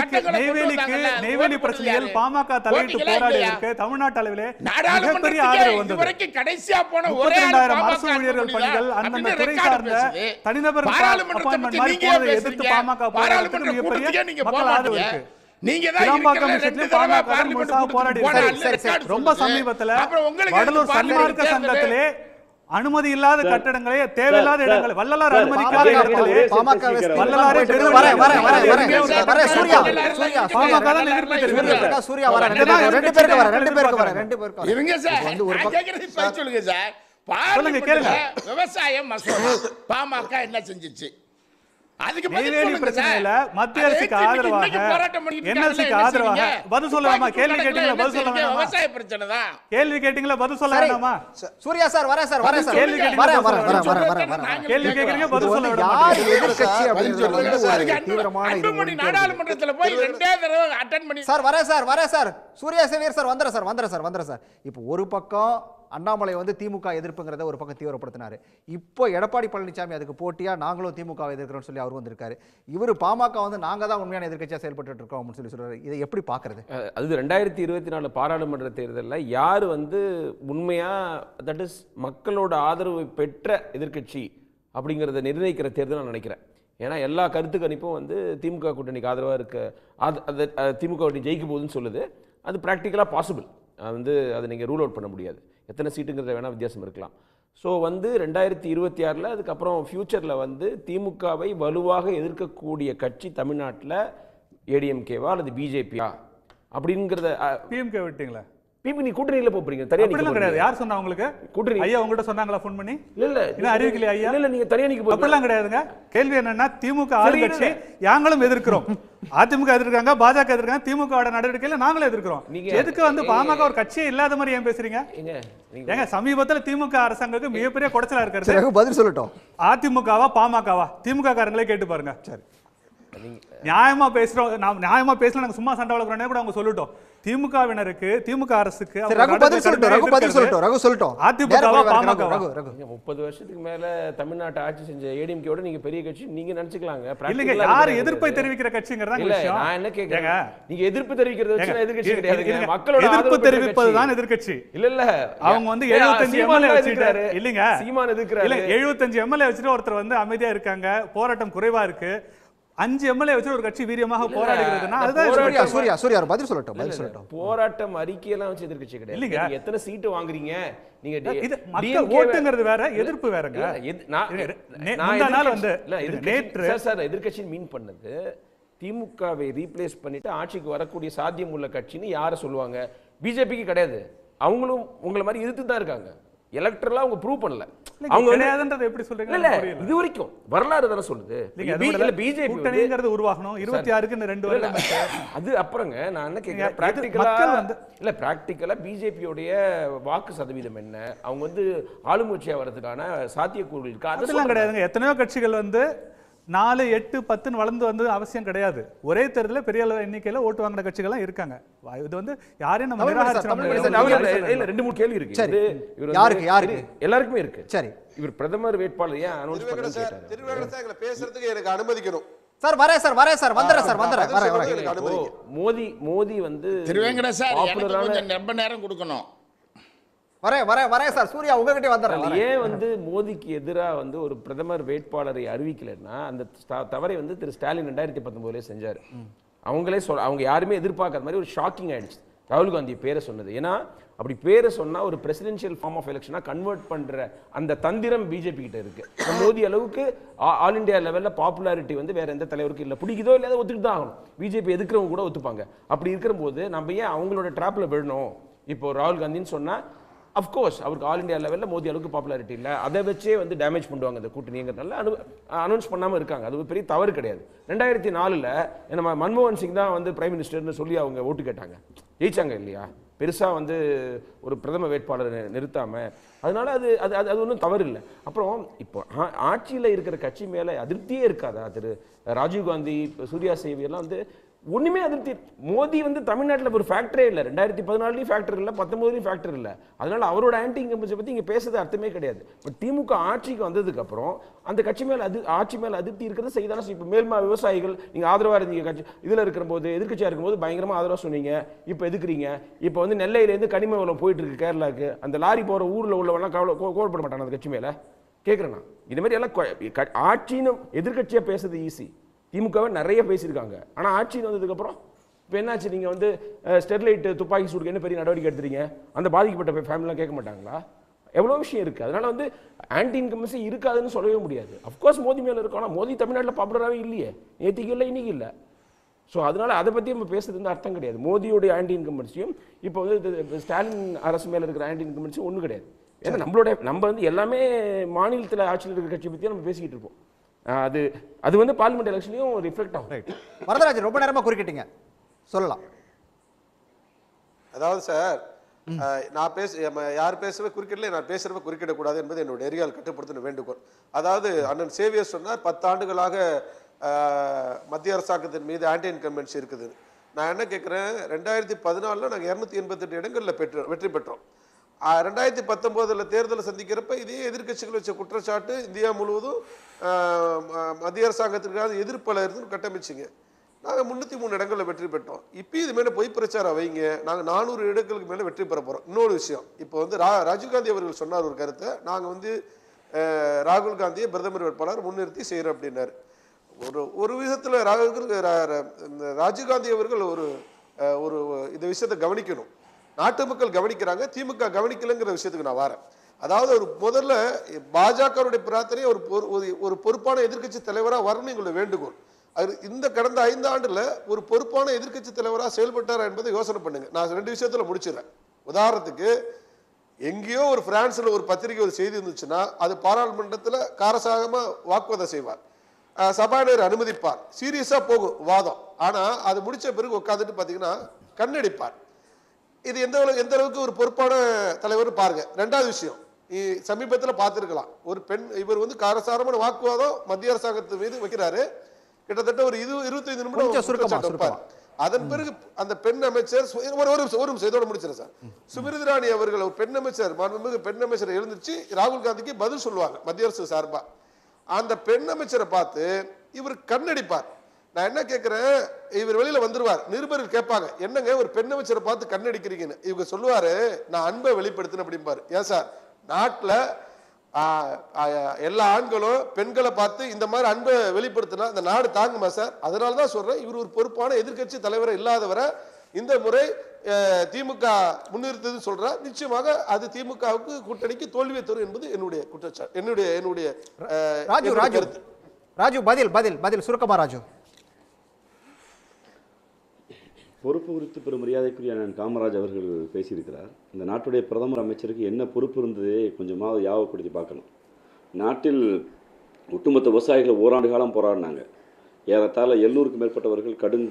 Speaker 15: பிரச்சனையில் பாமக தலையிட்டு போராடி இருக்கு. தமிழ்நாட்டு அளவிலே மிகப்பெரிய ஆதரவு வந்தது.
Speaker 18: இதுவரைக்கும் கடைசியா போன ஒரே
Speaker 15: 32,000 அரசு ஊழியர்கள் பணிகள் அந்தந்த துறை சார்ந்த தனிநபர் அப்பாயின்மென்ட் மாதிரி போனதை எதிர்த்து பாமக போராட்டத்துக்கு மிகப்பெரிய மக்கள் ஆதரவு இருக்கு. ரொம்ப சமீபத்துல வடலூர் சன்மார்க்க சங்கத்திலே அனுமதி இல்லாத கட்டடங்களே, தேவையில்லாத இடங்கள், வள்ளலார் அனுமதிக்காத இடங்களே வள்ளலாரே
Speaker 18: விவசாயம் மசோதா பாமக என்ன செஞ்சிச்சு?
Speaker 15: மத்திய அரசுக்கு ஆதரவாக என்எல்சிக்கு ஆதரவாக பதில் சொல்லலாமா? கேள்வி கேட்டீங்களா? பதில் சொல்லலாமா?
Speaker 18: விவசாய பிரச்சனை தான்.
Speaker 15: கேள்வி கேட்டீங்களா? பதில் சொல்லலாமா?
Speaker 11: சூர்யா சார் வர சார் வர சார்
Speaker 15: கேள்வி கேள்வி கேக்குறீங்க, பதில் சொல்ல விட மாட்டீங்க.
Speaker 11: எதிர்க்கட்சி அப்படிங்கிறது தீவிரமான
Speaker 18: இது நாடாளுமன்றத்துல போய் 2 தடவை அட்டெண்ட் பண்ணி
Speaker 11: சார் வர சார் சூர்யா சேவியர் சார் வந்துற சார். இப்போ ஒரு பக்கம் அண்ணாமலை வந்து திமுக எதிர்ப்புங்கிறத ஒரு பக்கம் தீவிரப்படுத்தினாரு. இப்போ எடப்பாடி பழனிசாமி அதுக்கு போட்டியா நாங்களும் திமுக எதிர்க்கிறோம்னு சொல்லி அவர் வந்திருக்காரு. இவர் பாமக வந்து நாங்க தான் உண்மையான எதிர்க்கட்சியா செயல்பட்டு இருக்கோம் அப்படின்னு சொல்லி சொல்றாரு. இதை எப்படி பாக்குறது?
Speaker 12: அது 2024 பாராளுமன்ற தேர்தலில் யார் வந்து உண்மையா தட் இஸ் மக்களோட ஆதரவு பெற்ற எதிர்க்கட்சி அப்படிங்கிறத நிர்ணயிக்கிற தேர்தல் நான் நினைக்கிறேன். ஏன்னா எல்லா கருத்து கணிப்பும் வந்து திமுக கூட்டணிக்கு ஆதரவாக இருக்க திமுக கூட்டணி ஜெயிக்க போகுதுன்னு சொல்லுது. அது ப்ராக்டிக்கலாக பாசிபிள். வந்து அதை நீங்கள் ரூல் அவுட் பண்ண முடியாது. எத்தனை சீட்டுங்கிறத வேணால் வித்தியாசம் இருக்கலாம். ஸோ வந்து 2026 அதுக்கப்புறம் ஃப்யூச்சரில் வந்து திமுகவை வலுவாக எதிர்க்கக்கூடிய கட்சி தமிழ்நாட்டில் ஏடிஎம்கேவா அல்லது பிஜேபியா அப்படிங்கிறத
Speaker 15: பிஎம்கே விட்டீங்களா?
Speaker 12: பிபி நீ கூட்டணியில் போறீங்க தனியாக
Speaker 15: கிடையாது. யார் சொன்னா உங்களுக்கு? கூட்டணி ஐயா உங்ககிட்ட சொன்னாங்களா ஃபோன் பண்ணி?
Speaker 12: இல்ல
Speaker 15: இன்னும் அறிவிக்கலையா ஐயா?
Speaker 12: இல்ல நீங்க தனியாக நிக்க
Speaker 15: அப்படிலாம் கிடையாதுங்க. கேள்வி என்னன்னா, திமுக ஆளுங்கட்சி நாங்களும் எதிர்க்கிறோம். அதிமுக எதிர்க்காங்க, பாஜக எதிர்க்காங்க, திமுக நடவடிக்கையில நாங்களும் எதிர்க்கிறோம். எதுக்கு வந்து பாமக ஒரு கட்சியே இல்லாத மாதிரி ஏன் பேசுறீங்க? ஏங்க சமீபத்தில் திமுக அரசாங்கத்துக்கு மிகப்பெரிய குடைச்சலா இருக்கிறது.
Speaker 11: பதில் சொல்லட்டும்.
Speaker 15: அதிமுகவா பாமகவா? திமுக காரங்களே கேட்டு பாருங்க. சரி, நியாயமா பேசுறோம். நியாயமா பேசல, நாங்க சும்மா சண்டை வளர்க்குறோன்னே கூட அவங்க சொல்லட்டும். திமுகவினருக்கு, திமுக அரசுக்கு
Speaker 12: 30 வருஷத்துக்கு மேல தமிழ்நாட்டை ஆட்சி செஞ்ச ஏடிஎம்கேவோட நீங்க பெரிய கட்சி நீங்க நினைச்சுக்கலாங்க.
Speaker 15: இல்லங்க, யார் எதிர்ப்பை தெரிவிக்கிற கட்சிங்கிறதா விஷயம்.
Speaker 12: நான் என்ன கேக்குறேன், நீங்க எதிர்ப்பு தெரிவிக்கிறது வச்சு எதிர்க்கட்சி கிடையாது. மக்களோட
Speaker 15: எதிர்ப்பு தெரிவிப்பது தான் எதிர்க்கட்சி.
Speaker 12: இல்ல
Speaker 15: அவங்க வந்து 75 எம்எல்ஏ வச்சிட்டாரு. இல்லங்க,
Speaker 12: சீமான் எதிர்க்கிறாரு.
Speaker 15: இல்ல 75 எம்எல்ஏ வச்சிட்டு ஒருத்தர் வந்து அமைதியா இருக்காங்க, போராட்டம் குறைவா இருக்கு. 5 எம்எல்ஏ வச்சு ஒரு கட்சி வீரியமாக போராடுகிறதுனா அதுதான்.
Speaker 11: சூர்யா பதில் சொல்லட்டும்.
Speaker 12: போராட்டம் அறிக்கையெல்லாம் வச்சு எதிர்க்கட்சி கிடையாது. இல்லங்க, எத்தனை சீட்டு வாங்குறீங்க நீங்க?
Speaker 15: இது மக்கள் ஓட்டுங்கிறது வேற, எதிர்ப்பு வேறங்க. நான் வந்து
Speaker 12: நேற்று சார் எதிர்க்கட்சி மீன் பண்ணது திமுகவை ரீப்ளேஸ் பண்ணிட்டு ஆட்சிக்கு வரக்கூடிய சாத்தியம் உள்ள கட்சின்னு யாரை சொல்லுவாங்க? பிஜேபிக்கு கிடையாது. அவங்களும் உங்களை மாதிரி எதிர்த்து தான் இருக்காங்க. எலக்ட்ரலா அவங்க ப்ரூவ் பண்ணல.
Speaker 15: அவங்க கிடையாதுன்றது எப்படி சொல்றீங்க?
Speaker 12: இல்ல இது வரைக்கும் வரலாறு தான சொல்லுது.
Speaker 15: பிஜேபி கூட்டணிங்கிறது உருவாகணும் 26க்கு 2 வருடம்
Speaker 12: அது அப்புறங்க. நான் என்ன கேக்குறேன், பிராக்டிகலா இல்ல பிராக்டிகலா பிஜேபியோடைய வாக்கு சதவீதம் என்ன, அவங்க வந்து ஆளுங்கட்சியா வரதுக்கான சாத்தியக்கூறு இருக்கா?
Speaker 15: அதெல்லாம் கிடையாதுங்க. எத்தனையோ கட்சிகள் வந்து 4, 8, 10 வளர்ந்து வந்து அவசியம் கிடையாது. ஒரே தேர்தலில் பெரிய அளவு எண்ணிக்கையில் ஓட்டு வாங்கின கட்சிகள்லாம் இருக்காங்க. இது வந்து யாரையும் நம்ம
Speaker 12: இல்ல 2-3 கேள்வி இருக்கு.
Speaker 11: யாருக்கு
Speaker 12: எல்லாருக்குமே இருக்கு.
Speaker 11: சரி,
Speaker 12: இவர் பிரதமர் வேட்பாளர் ஏன் அனௌன்ஸ் பண்ணல கேட்டாரு.
Speaker 14: திருவேங்கட பேசுறதுக்கு எனக்கு அனுமதிக்கணும்
Speaker 11: சார். வரேன் சார் வந்துறேன்.
Speaker 12: மோடி வந்து
Speaker 18: திருவேங்கட சார் எனக்கு ரொம்ப நேரம் கொடுக்கணும்.
Speaker 11: வரேன் சார். சூர்யா உங்ககிட்ட வந்துடுறேன்.
Speaker 12: ஏன் வந்து மோடிக்கு எதிராக வந்து ஒரு பிரதமர் வேட்பாளரை அறிவிக்கலைன்னா அந்த தவறை வந்து திரு ஸ்டாலின் 2019 செஞ்சார். அவங்க யாருமே எதிர்பார்க்காத மாதிரி ஒரு ஷாக்கிங் ஆயிடுச்சு ராகுல் காந்தி பேரை சொன்னது. ஏன்னா அப்படி பேரை சொன்னா ஒரு பிரசிடென்ஷியல் ஃபார்ம் ஆஃப் எலெக்ஷனா கன்வெர்ட் பண்ற அந்த தந்திரம் பிஜேபி கிட்ட இருக்கு. மோடி அளவுக்கு ஆல் இண்டியா லெவல்ல பாப்புலாரிட்டி வந்து வேற எந்த தலைவருக்கும் இல்லை. பிடிக்குதோ இல்லாத ஒத்துக்கிட்டு தான் ஆகணும். பிஜேபி எதிர்க்கிறவங்க கூட ஒத்துப்பாங்க. அப்படி இருக்கிற போது நம்ம ஏன் அவங்களோட ட்ராப்ல விழணும்? இப்போ ராகுல் காந்தின்னு சொன்னா அஃப்கோர்ஸ் அவருக்கு ஆல் இண்டியா லெவலில் மோடி அளவுக்கு பாப்புலாரிட்டி இல்லை. அதை வச்சே வந்து டேமேஜ் பண்ணுவாங்க அந்த கூட்டணிங்கிறதுனால அனௌன்ஸ் பண்ணாமல் இருக்காங்க. அது ஒரு பெரிய தவறு கிடையாது. 2004 நம்ம மன்மோகன் சிங் தான் வந்து பிரைம் மினிஸ்டர்னு சொல்லி அவங்க ஓட்டு கேட்டாங்க, ஜெயிச்சாங்க இல்லையா? பெருசாக வந்து ஒரு பிரதம வேட்பாளர் நிறுத்தாமல். அதனால அது அது அது ஒன்றும் தவறு இல்லை. அப்புறம் இப்போ ஆட்சியில் இருக்கிற கட்சி மேலே அதிருப்தியே இருக்காதா? திரு ராஜீவ்காந்தி, சூர்யா சேவியெல்லாம் வந்து ஒன்றுமே அதிருப்தி. மோடி வந்து தமிழ்நாட்டில் ஒரு ஃபேக்டரே இல்லை. 2014 ஃபேக்டர் இல்லை, 19 ஃபேக்டர் இல்லை. அதனால அவரோட ஆன்டி இன்கம்பன்ஸை பற்றி இங்கே பேசுறது அர்த்தமே கிடையாது. பட் திமுக ஆட்சிக்கு வந்ததுக்கப்புறம் அந்த கட்சி மேலே ஆட்சி மேலே அதிருப்தி இருக்கிறத செய்தானே. இப்போ மேல்மா விவசாயிகள் நீங்கள் ஆதரவாக இருந்தீங்க, கட்சி இதில் இருக்கிற போது எதிர்கட்சியாக இருக்கும்போது பயங்கரமாக ஆதரவாக சொன்னீங்க. இப்போ எதுக்குறீங்க? இப்போ வந்து நெல்லையிலேருந்து கனிம வளம் போயிட்டு இருக்கு கேரளாவுக்கு. அந்த லாரி போகிற ஊரில் உள்ளவெல்லாம் கோவப்பட மாட்டாங்க அந்த கட்சி மேலே. கேட்குறேன் நான். இது மாதிரி எல்லாம் ஆட்சின்னு எதிர்கட்சியாக பேசுறது ஈஸி. திமுகவை நிறைய பேசியிருக்காங்க. ஆனால் ஆட்சின்னு வந்ததுக்கப்புறம் இப்போ என்னாச்சு? நீங்கள் வந்து ஸ்டெர்லைட் துப்பாக்கி சூடுக்கு என்ன பெரிய நடவடிக்கை எடுத்துறீங்க? அந்த பாதிக்கப்பட்ட ஃபேமிலிலாம் கேட்க மாட்டாங்களா? எவ்வளோ விஷயம் இருக்குது. அதனால் வந்து ஆன்டி இன்கம்பன்சி இருக்காதுன்னு சொல்லவே முடியாது. அஃப்கோர்ஸ் மோடி மேலே இருக்கும். ஆனால் மோடி தமிழ்நாட்டில் பாப்புலராகவே இல்லையே. நேற்றுக்கு இல்லை, இன்னைக்கு இல்லை. ஸோ அதனால் அதை பற்றி நம்ம பேசுறது வந்து அர்த்தம் கிடையாது. மோடியோடைய ஆன்டி இன்கம்பன்சியும் இப்போ வந்து ஸ்டாலின் அரசு மேலே இருக்கிற ஆன்டி இன்கம்பன்சியும் ஒன்றும் கிடையாது. ஏன்னா நம்ம வந்து எல்லாமே மாநிலத்தில் ஆட்சியில் இருக்கிற கட்சி பற்றி நம்ம பேசிக்கிட்டு இருப்போம். அது வந்து பார்லிமெண்ட் எலெக்ஷன்லயும் ரிஃப்ளெக்ட் ஆகும்.
Speaker 11: வரதராஜன் ரொம்ப நேரமா குறுக்கிட்டீங்க, சொல்லலாம்.
Speaker 14: அதாவது சார், நான் யார் பேசவே குறுக்கிடல, நான் பேசுறவ குறுக்கிடக்கூடாது என்பது என்னோட நெறியால் கட்டுப்படுத்தின வேண்டுகோள். அதாவது அண்ணன் சேவியர் சொன்னார் 10 ஆண்டுகளாக மத்திய அரசாங்கத்தின் மீது ஆன்டி இன்கம்பன்சி இருக்குது. நான் என்ன கேட்குறேன், 2014 நாங்கள் 288 இடங்களில் வெற்றி பெற்றோம். 2019 தேர்தலை சந்திக்கிறப்ப இதே எதிர்கட்சிகள் வச்ச குற்றச்சாட்டு இந்தியா முழுவதும் மத்திய அரசாங்கத்திற்காக எதிர்ப்பல இருந்து கட்டமைச்சிங்க. நாங்கள் 303 இடங்களில் வெற்றி பெற்றோம். இப்போ இது மேலே பொய் பிரச்சாரம் வைங்க, நாங்கள் 400 இடங்களுக்கு மேலே வெற்றி பெற போகிறோம். இன்னொரு விஷயம், இப்போ வந்து ராஜீவ்காந்தி அவர்கள் சொன்னார் ஒரு கருத்தை, நாங்கள் வந்து ராகுல் காந்தியை பிரதமர் வேட்பாளர் முன்னிறுத்தி செய்கிறோம் அப்படின்னாரு. ஒரு விதத்தில் ராஜீவ்காந்தி அவர்கள் ஒரு இந்த விஷயத்தை கவனிக்கணும். நாட்டு மக்கள் கவனிக்கிறாங்க, திமுக கவனிக்கலைங்கிற விஷயத்துக்கு நான் வரேன். அதாவது ஒரு முதல்ல பாஜகவுடைய பிரார்த்தனை ஒரு பொறுப்பான எதிர்க்கட்சி தலைவராக வரணும் எங்களுடைய வேண்டுகோள். அது இந்த கடந்த 5 ஆண்டுல ஒரு பொறுப்பான எதிர்க்கட்சி தலைவராக செயல்பட்டாரா என்பதை யோசனை பண்ணுங்க. நான் 2 விஷயத்துல முடிச்சிடறேன். உதாரணத்துக்கு, எங்கேயோ ஒரு பிரான்ஸ்ல ஒரு பத்திரிகை ஒரு செய்தி இருந்துச்சுன்னா அது பாராளுமன்றத்தில் காரசாகமா வாக்குவாதம் செய்வார், சபாநாயகர் அனுமதிப்பார், சீரியஸா போகும் வாதம். ஆனா அது முடிச்ச பிறகு உட்காந்துட்டு பாத்தீங்கன்னா கண்ணடிப்பார். இது எந்த அளவுக்கு ஒரு பொறுப்பான தலைவர் பாருங்க. 2வது விஷயம், சமீபத்தில் பார்த்துருக்கலாம், ஒரு பெண் இவர் வந்து காரசாரமான வாக்குவாதம் மத்திய அரசாங்கத்து மீது வைக்கிறாரு. கிட்டத்தட்ட ஒரு 25 நிமிடம். அதன் பிறகு அந்த பெண் அமைச்சர் ஒரு இதோட முடிச்சிட சார், சுமிருதி இராணி அவர்கள் ஒரு பெண் அமைச்சர், மாண்புமிகு பெண் அமைச்சர் எழுந்துச்சு ராகுல் காந்திக்கு பதில் சொல்லுவாங்க மத்திய அரசு சார்பா. அந்த பெண் அமைச்சரை பார்த்து இவர் கண்ணடிப்பார். நான் என்ன கேட்கிறேன், இவர் வெளியில வந்துருவார், நிருபர்கள் கேட்பாங்க, என்னங்க ஒரு பெண் அமைச்சரை பார்த்து கண்ணடிக்கிறீங்கன்னு. இவங்க சொல்லுவாரு, நான் அன்பை வெளிப்படுத்தின அப்படிம்பாரு. ஏன் சார், நாட்டில் எல்லா ஆண்களும் பெண்களை பார்த்து இந்த மாதிரி அன்பை வெளிப்படுத்தினா இந்த நாடு தாங்குமா சார்? அதனால தான் சொல்றேன், இவர் ஒரு பொறுப்பான எதிர்க்கட்சி தலைவரை இல்லாதவரை இந்த முறை திமுக முன்னிறுத்தது சொல்றார். நிச்சயமாக அது திமுகவுக்கு கூட்டணிக்கு தோல்வியை தரும் என்பது என்னுடைய குற்றச்சாட்டு, என்னுடைய
Speaker 11: ராஜு பதில் சுருக்கமா. ராஜு,
Speaker 17: பொறுப்பு குறித்து பெரும் மரியாதைக்குரிய அண்ணன் காமராஜ் அவர்கள் பேசியிருக்கிறார். இந்த நாட்டுடைய பிரதமர் அமைச்சருக்கு என்ன பொறுப்பு இருந்ததே கொஞ்சமாவது யாவப்படுத்தி பார்க்கணும். நாட்டில் ஒட்டுமொத்த விவசாயிகள் ஓராண்டு காலம் போராடினாங்க. ஏறத்தாழ 700க்கும் மேற்பட்டவர்கள் கடும்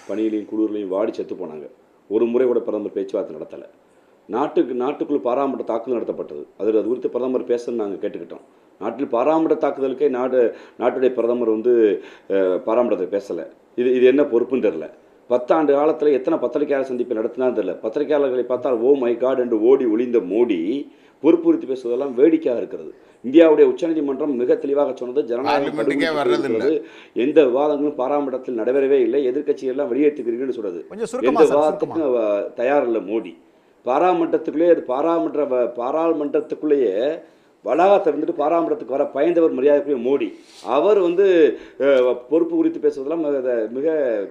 Speaker 17: பனியிலையும் குளிர்லையும் வாடி செத்து போனாங்க. ஒரு முறை கூட பிரதமர் பேச்சுவார்த்தை நடத்தலை. நாட்டுக்குள் பாராமட்ட தாக்குதல் நடத்தப்பட்டது. அது குறித்து பிரதமர் பேசணும்னு நாங்கள் கேட்டுக்கிட்டோம். நாட்டில் பாராமட்ட தாக்குதலுக்கே நாட்டுடைய பிரதமர் பாராமட்டத்தை பேசலை. இது என்ன பொறுப்புன்னு தெரில. 10 ஆண்டு காலத்தில் எத்தனை பத்திரிகையாளர் சந்திப்பை நடத்தினான்னு தெரியல. பத்திரிகையாளர்களை பார்த்தால் ஓ மை காட் என்று ஓடி ஒளிந்த மோடி பொறுப்பு குறித்து பேசுவதெல்லாம் வேடிக்கையாக இருக்கிறது. இந்தியாவுடைய உச்சநீதிமன்றம் மிக தெளிவாக சொன்னது ஜனநாயகம் எந்த விவாதங்களும் பாராமட்டத்தில் நடைபெறவே இல்லை, எதிர்க்கட்சிகள்லாம் வெளியேற்றுகிறீங்கன்னு சொல்றது. எந்த விவாதத்துக்கும் தயாரில்லை மோடி. பாராளுமன்றத்துக்குள்ளேயே வளாகத்தை இருந்துட்டு பாராமட்டத்துக்கு வர பயந்தவர் மரியாதைக்குரிய மோடி. அவர் பொறுப்பு குறித்து பேசுவதெல்லாம் மிக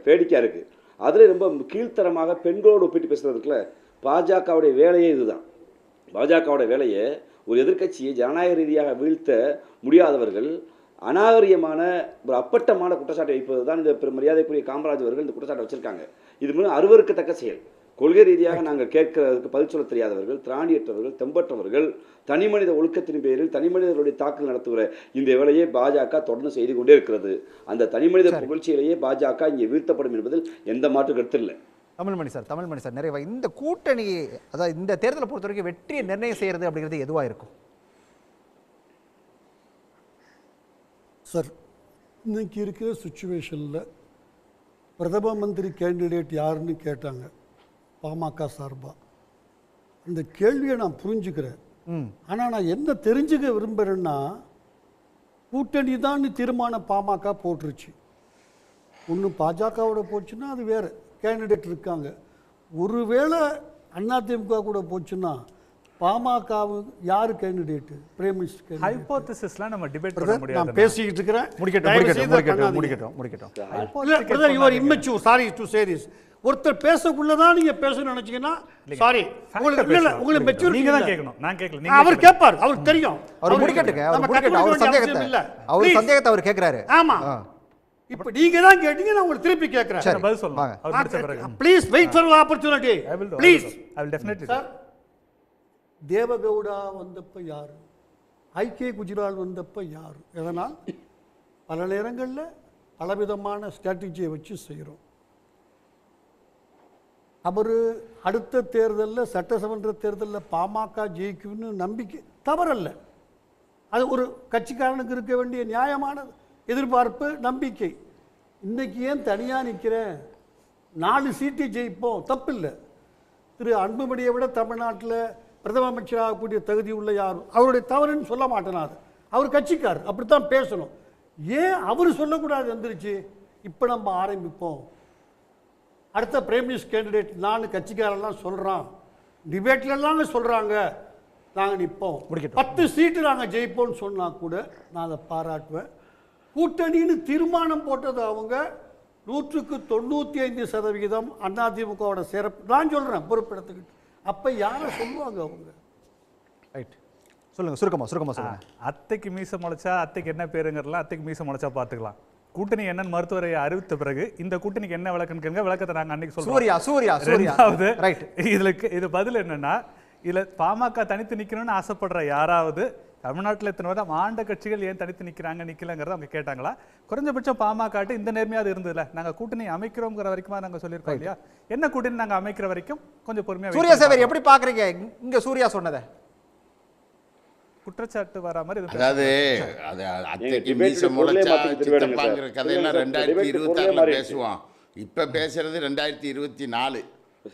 Speaker 17: வேடிக்கையாக இருக்குது. அதில் ரொம்ப கீழ்த்தரமாக பெண்களோடு ஒப்பிட்டு பேசுகிறதுக்குள்ள பாஜகவுடைய வேலையே இதுதான். பாஜகவுடைய வேலையை ஒரு எதிர்க்கட்சியை ஜனநாயக ரீதியாக வீழ்த்த முடியாதவர்கள் அநாகரிகமான ஒரு அப்பட்டமான குற்றச்சாட்டை வைப்பது தான் இந்த மரியாதைக்குரிய காமராஜ் அவர்கள் இந்த குற்றச்சாட்டை வச்சுருக்காங்க. இது மிக அருவருக்கத்தக்க செயல். கொள்கை ரீதியாக நாங்கள் கேட்கிறதுக்கு பதில் சொல்ல தெரியாதவர்கள், திராணியற்றவர்கள், தெம்பற்றவர்கள், தனிமனித ஒழுக்கத்தின் பேரில் தனிமனிதர்களுடைய தாக்குதல் நடத்துகிற இந்த வேலையை பாஜக தொடர்ந்து செய்து கொண்டே இருக்கிறது. அந்த தனிமனித புகழ்ச்சியிலேயே பாஜக இங்கே வீழ்த்தப்படும் என்பதில் எந்த மாற்று கருத்து இல்லை.
Speaker 11: தமிழ்மணி சார் நிறைவா இந்த கூட்டணி, அதாவது இந்த தேர்தலை பொறுத்த வரைக்கும் வெற்றியை நிர்ணயம் செய்கிறது அப்படிங்கிறது எதுவாக இருக்கும்
Speaker 13: சார்? இன்னைக்கு இருக்கிற சுச்சுவேஷனில் பிரதம மந்திரி கேண்டிடேட் யாருன்னு கேட்டாங்க பாமக சார்பாக. அந்த கேள்வியை நான் புரிஞ்சுக்கிறேன். ஆனால் நான் என்ன தெரிஞ்சுக்க விரும்புகிறேன்னா, கூட்டணி தான் தீர்மானம் பாமக போட்டுருச்சு. ஒன்று பாஜகவோட போச்சுன்னா அது வேறு கேண்டிடேட் இருக்காங்க. ஒருவேளை அதிமுக கூட போச்சுன்னா பாமக யாரு கேண்டிடேட்? பிரைம் மினிஸ்டர்
Speaker 15: ஹைபோதசிஸ்லாம் நம்ம டிபேட் பண்ண முடியாது.
Speaker 13: நான் பேசிட்டு இருக்கிறேன்.
Speaker 11: முடிக்கட்டும்.
Speaker 13: You are immature. Sorry to say this. ஒருத்தர் பேசக்குள்ளதான் நீங்க பேசணும்னு நினைச்சீங்கன்னா சாரி, உங்களுக்கு மெச்சூரிட்டி
Speaker 15: நீங்க தான் கேட்கணும், நான் கேட்கல. நீங்க
Speaker 13: அவர் கேட்பார், அவருக்கு தெரியும்.
Speaker 11: அவர் முடிக்கட்டுங்க, அவர் சந்தேகத்தை அவர் கேட்கிறாரு.
Speaker 13: ஆமா, இப்ப நீங்க தான் கேட்டீங்க, நான் உங்களுக்கு திருப்பி கேட்கிறேன்.
Speaker 15: பதில் சொல்லுங்க. அவர் முடிச்ச பிறகு
Speaker 13: please wait for opportunity. Please.
Speaker 15: I will definitely.
Speaker 13: Sir, Deve Gowda வந்தப்ப யாரு? ஐக்கிய குஜரால் வந்தப்ப யாரு? எதனால் பல நேரங்களில் பலவிதமான ஸ்ட்ராட்டஜியை வச்சு செய்கிறோம். அவர் அடுத்த தேர்தலில், சட்டசபை தேர்தலில் பாமக ஜெயிக்கும்னு நம்பிக்கை தவறல்ல. அது ஒரு கட்சிக்காரனுக்கு இருக்க வேண்டிய நியாயமான எதிர்பார்ப்பு, நம்பிக்கை. இன்றைக்கி ஏன் தனியாக நிற்கிறேன்? 4 சீட்டு ஜெயிப்போம், தப்பில்லை. திரு அன்புமணியை விட தமிழ்நாட்டில் பிரதம அமைச்சராகக்கூடிய தகுதி உள்ள யாரும் அவருடைய தவறுன்னு சொல்ல மாட்டேன். அவர் கட்சிக்கார், அப்படித்தான் பேசணும். ஏன் அவர் சொல்லக்கூடாது? வந்துருச்சு, இப்போ நம்ம ஆரம்பிப்போம். அடுத்த பிரைம் மினிஸ்டர் கேண்டிடேட் நான் கட்சிக்காரெல்லாம் சொல்கிறான், டிபேட்லெல்லாம் சொல்கிறாங்க, நாங்கள் நிற்போம், 10 சீட்டு நாங்கள் ஜெயிப்போம்னு சொன்னால் கூட நான் அதை பாராட்டுவேன். கூட்டணின்னு தீர்மானம் போட்டது அவங்க. 100க்கு 95% அதிமுகவோட சிறப்பு நான் சொல்கிறேன் பொறுப்பெடுத்துக்கிட்டு. அப்போ யாரை சொல்லுவாங்க அவங்க?
Speaker 11: ரைட், சொல்லுங்கள், சுருக்கமாக சொல்லுங்கள்.
Speaker 15: அத்தைக்கு மீசை முளைச்சா அத்தைக்கு என்ன பேருங்கிறலாம், அத்தைக்கு மீசை முளைச்சா பார்த்துக்கலாம். கூட்டணி என்னன்னு மருத்துவரை அறிவித்த பிறகு இந்த கூட்டணிக்கு என்ன விளக்குன்னு கேளுங்க, விளக்கத்தை நாங்கள் அன்னைக்கு சொல்றோம். ரெண்டாவது, இது பதில் என்னன்னா, இதுல பாமக தனித்து நிக்கணும்னு ஆசைப்படுற யாராவது தமிழ்நாட்டில் எத்தனை வருடம் ஆண்ட கட்சிகள் ஏன் தனித்து நிற்கிறாங்கிறத அவங்க கேட்டாங்களா? குறைஞ்சபட்சம் பாமக இந்த நேர்மையாக இருந்ததுல, நாங்கள் கூட்டணி அமைக்கிறோங்கிற வரைக்கும் நாங்கள் சொல்லியிருக்கோம் இல்லையா? என்ன கூட்டணி நாங்கள் அமைக்கிற வரைக்கும் கொஞ்சம் பொறுமையாக.
Speaker 11: சூர்யா சேவர் எப்படி பார்க்குறீங்க இங்கே சூர்யா சொன்னதை?
Speaker 15: குற்றச்சாட்டு வர மாதிரி,
Speaker 16: அதாவது அத்தைக்கு மீசை முளைச்சா சித்தப்பாங்கிற கதையெல்லாம் 2026 பேசுவோம். இப்போ பேசுறது 2024.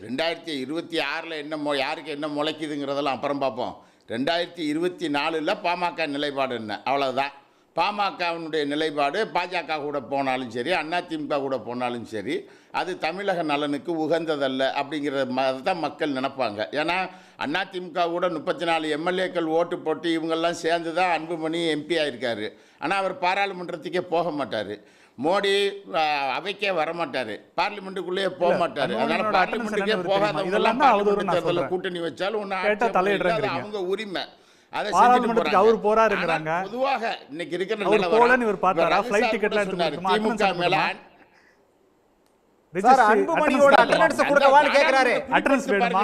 Speaker 16: 2026 என்ன யாருக்கு என்ன முளைக்குதுங்கிறதெல்லாம் அப்புறம் பார்ப்போம். 2024 பாமக நிலைப்பாடு என்ன, அவ்வளோதான். பாமகவினுடைய நிலைப்பாடு பாஜக கூட போனாலும் சரி, அதிமுக கூட போனாலும் சரி, அது தமிழக நலனுக்கு உகந்ததல்ல அப்படிங்கிற தான் மக்கள் நினைப்பாங்க. ஏன்னா அதிமுக கூட 34 எம்எல்ஏக்கள் ஓட்டு போட்டு இவங்கெல்லாம் சேர்ந்து தான் அன்புமணி எம்பி ஆயிருக்காரு. ஆனால் அவர் பாராளுமன்றத்துக்கே போக மாட்டார். மோடி அவைக்கே வரமாட்டார், பார்லிமெண்ட்டுக்குள்ளேயே போக மாட்டார். அதனால பார்லிமெண்ட்டுக்கே போகாதவங்க கூட்டணி வச்சாலும் ஒன்று அவங்க உரிமை. அதை செஞ்சுட்டு
Speaker 15: அவர் போறாருங்கறாங்க.
Speaker 16: பொதுவாக இன்னைக்கு இருக்கிற நிலவரம்
Speaker 15: இவர் பார்த்தாரா? ஃளைட் டிக்கெட்லாம் எடுத்து
Speaker 16: திமுக மேல
Speaker 11: சார் அன்புமணியோட அட்டெண்டன்ஸ் கொடுக்கவான்னு கேக்குறாரு.
Speaker 15: அட்டெண்டன்ஸ் வேணுமா?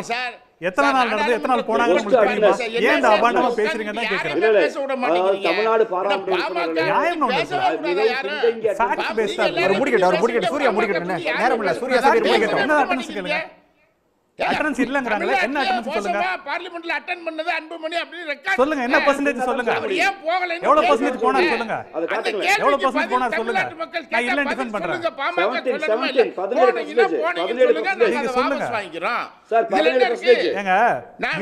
Speaker 15: எத்தனை நாள் நடந்து எத்தனை நாள் போனாங்க உங்களுக்கு தெரியுமா? ஏன் இந்த அபாண்டமா பேசுறீங்கன்னு கேக்குறேன்.
Speaker 17: தமிழ்நாடு பாராளுமன்ற
Speaker 15: நியாயம் ஒண்ணு சார். ஃபேக்ட் பேஸ்டா
Speaker 11: ஒரு முடிக்கட்டும் சூர்யா முடிக்கட்டும். நேரம் இல்ல, சூர்யா சார் முடிக்கட்டும்.
Speaker 15: என்ன அட்டெண்டன்ஸ் கேளுங்க. அட்டெண்டன்ஸ் இல்லங்கறாங்களே, என்ன அட்டெண்டன்ஸ் சொல்லுங்க.
Speaker 18: பார்லிமென்ட்ல அட்டெண்ட் பண்ணது அன்புமணி அப்படி ரெக்கார்ட்
Speaker 15: சொல்லுங்க, என்ன பெர்சன்டேஜ் சொல்லுங்க.
Speaker 18: ஏன் போகல?
Speaker 15: எவ்வளவு பெர்சன்டேஜ் போனா சொல்லுங்க. எவ்வளவு பெர்சன்டேஜ் போனா சொல்லுங்க. நான் இல்ல டிஃபெண்ட் பண்றேன்.
Speaker 18: 17
Speaker 15: சொல்லுங்க
Speaker 18: வாங்கிக்கிறோம்
Speaker 17: சார் 17%.
Speaker 15: ஏங்க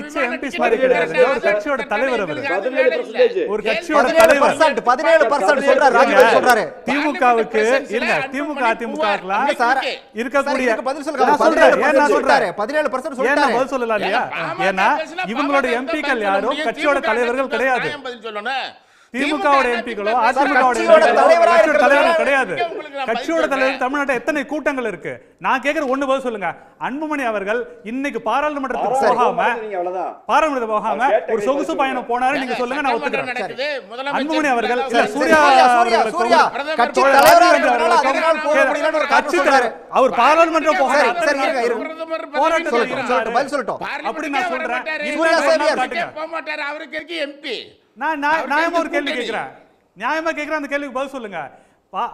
Speaker 15: மிச்ச எம்பிஸ் மாதிரி கிடையாது. ஒரு கட்சியோட தலைவர் அவர்.
Speaker 17: 17%.
Speaker 15: ஒரு கட்சியோட தலைவர்
Speaker 11: 17% சொல்றாரு. ராஜ்பவன் சொல்றாரு.
Speaker 15: திமுகவுக்கு இல்ல, திமுக அதிமுகலாம்
Speaker 11: சார்
Speaker 15: இருக்கக்கூடிய
Speaker 11: பதில் சொல்லுங்க. 17% சொல்றாரு. 17%
Speaker 15: ஏன்
Speaker 11: சொல்றாரு.
Speaker 15: பதில் சொல்லலாம் இல்லையா? ஏன்னா இவங்களோட எம்பிக்கள் யாரும் கட்சியோட தலைவர்கள் கிடையாது. திமுகவோட எம்பிக்களோ அதிமுகவோட தலைவர்கள் கிடையாது. கட்சியோட தலைவர் தமிழ்நாட்டில் எத்தனை கூட்டங்கள் இருக்கு? நான் கேட்கிற ஒண்ணு பதில் சொல்லுங்க. அன்புமணி அவர்கள் இன்னைக்கு பாராளுமன்றத்துக்கு போகாம ஒரு சொகுசு பயணம் போனாரு, நீங்க சொல்லுங்க, நான் ஒத்துக்கிறேன். அன்புமணி அவர்கள் இல்ல, சூர்யா
Speaker 11: கட்சி தலைவரா
Speaker 15: கட்சி அவர் பாராளுமன்றம் போறாரு,
Speaker 11: பதில் சொல்லட்டும்.
Speaker 15: அப்படி நான் சொல்றேன்.
Speaker 18: அவருக்கு இருக்கு எம்பி.
Speaker 15: நான் நியாயமா ஒரு கேள்வி கேட்கிறேன். நியாயமா கேட்கிறேன், அந்த கேள்விக்கு பதில் சொல்லுங்க.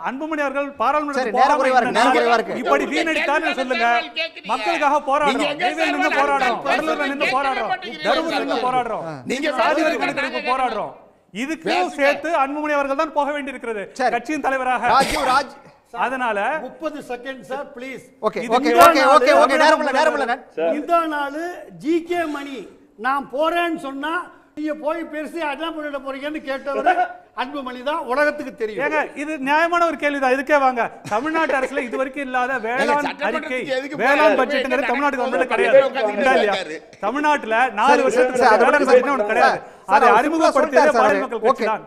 Speaker 15: அன்புமணி அவர்கள் பாராளுமன்றத்தில் இப்படி வீணடித்தார் சொல்லுங்க. மக்களுக்காக போராடுறோம், நின்று போராடுறோம், கடலூர்ல நின்று போராடுறோம், தருமபுரியில நின்று போராடுறோம், சாதிவாரி கணக்கெடுப்பு போராடுறோம். இதுக்கு சேர்த்து அன்புமணி அவர்கள் தான் போக வேண்டி இருக்கிறது கட்சியின் தலைவராக. அதனால
Speaker 13: 30 செகண்ட் சார் ப்ளீஸ். இந்த நாள் ஜிகே மணி நான் போறேன்னு சொன்னா நீங்க போய் பேசி அதான் பண்ணிட போறீங்கன்னு கேட்டவர் அன்புமணி தான், உலகத்துக்கு தெரியும்.
Speaker 15: ஏங்க இது நியாயமான ஒரு கேள்விதான். இதுக்கே வாங்க. தமிழ்நாட்டு அரசுல இது வரைக்கும் இல்லாத வேளாண் அறிக்கை, வேளாண் பட்ஜெட்ங்கிறது தமிழ்நாடு கவர்மெண்ட்ல கிடையாது. தமிழ்நாட்டுல 4 வருஷத்துக்கு வேளாண் பட்ஜெட் ஒன்று கிடையாது. அதை அறிமுகப்படுத்தியது பாரதிய மக்கள் கட்சி தான்.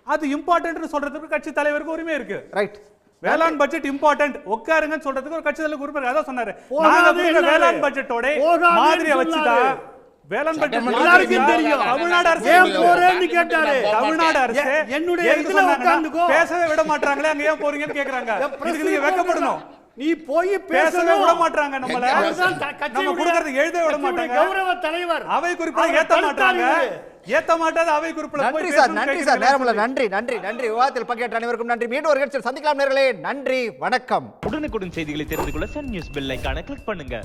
Speaker 15: அது இம்பார்ட்டன்ட் சொல்றதுக்கு கட்சி தலைவருக்கு உரிமை இருக்கு.
Speaker 11: ரைட்.
Speaker 15: வேளாண் பட்ஜெட் இம்பார்ட்டன்ட் உட்காருங்கன்னு சொல்றதுக்கு ஒரு கட்சி தலைவர் உறுப்பினர் அதான் சொன்னாரு. நாங்க வேளாண் பட்ஜெட்டோட மாதிரியை வச்சுதான் வேளாண் பட்ஜெட் எல்லாருக்கும் தெரியும். தமிழ்நாடு அரசு ஏன் போறேன்னு கேட்டாரு. தமிழ்நாடு அரசு என்னுடைய இதுல உட்கார்ந்துக்கோ பேசவே விட மாட்டாங்களே, அங்க ஏன் போறீங்கன்னு கேக்குறாங்க. இதுக்கு நீங்க வெட்கப்படணும்.
Speaker 13: நீ போய்
Speaker 15: பேசவே விட மாட்டாங்க. நம்மள நம்ம கொடுக்கறது எழுத விட மாட்டாங்க.
Speaker 13: கௌரவ தலைவர்
Speaker 15: அவை குறிப்பிட ஏத்த மாட்டாங்க. ஏத்த மாட்டாத அவை குறிப்பிட.
Speaker 11: நன்றி சார் நேரமல்ல. நன்றி விவாதத்தில் பங்கேற்ற அனைவருக்கும் நன்றி. மீண்டும் ஒரு நிகழ்ச்சியில் சந்திக்கலாம் நேயர்களே. நன்றி, வணக்கம்.
Speaker 19: உடனுக்குடன் செய்திகளை தெரிந்து கொள்ள சன் நியூஸ் பெல் ஐகானை கிளிக் பண்ணுங்க.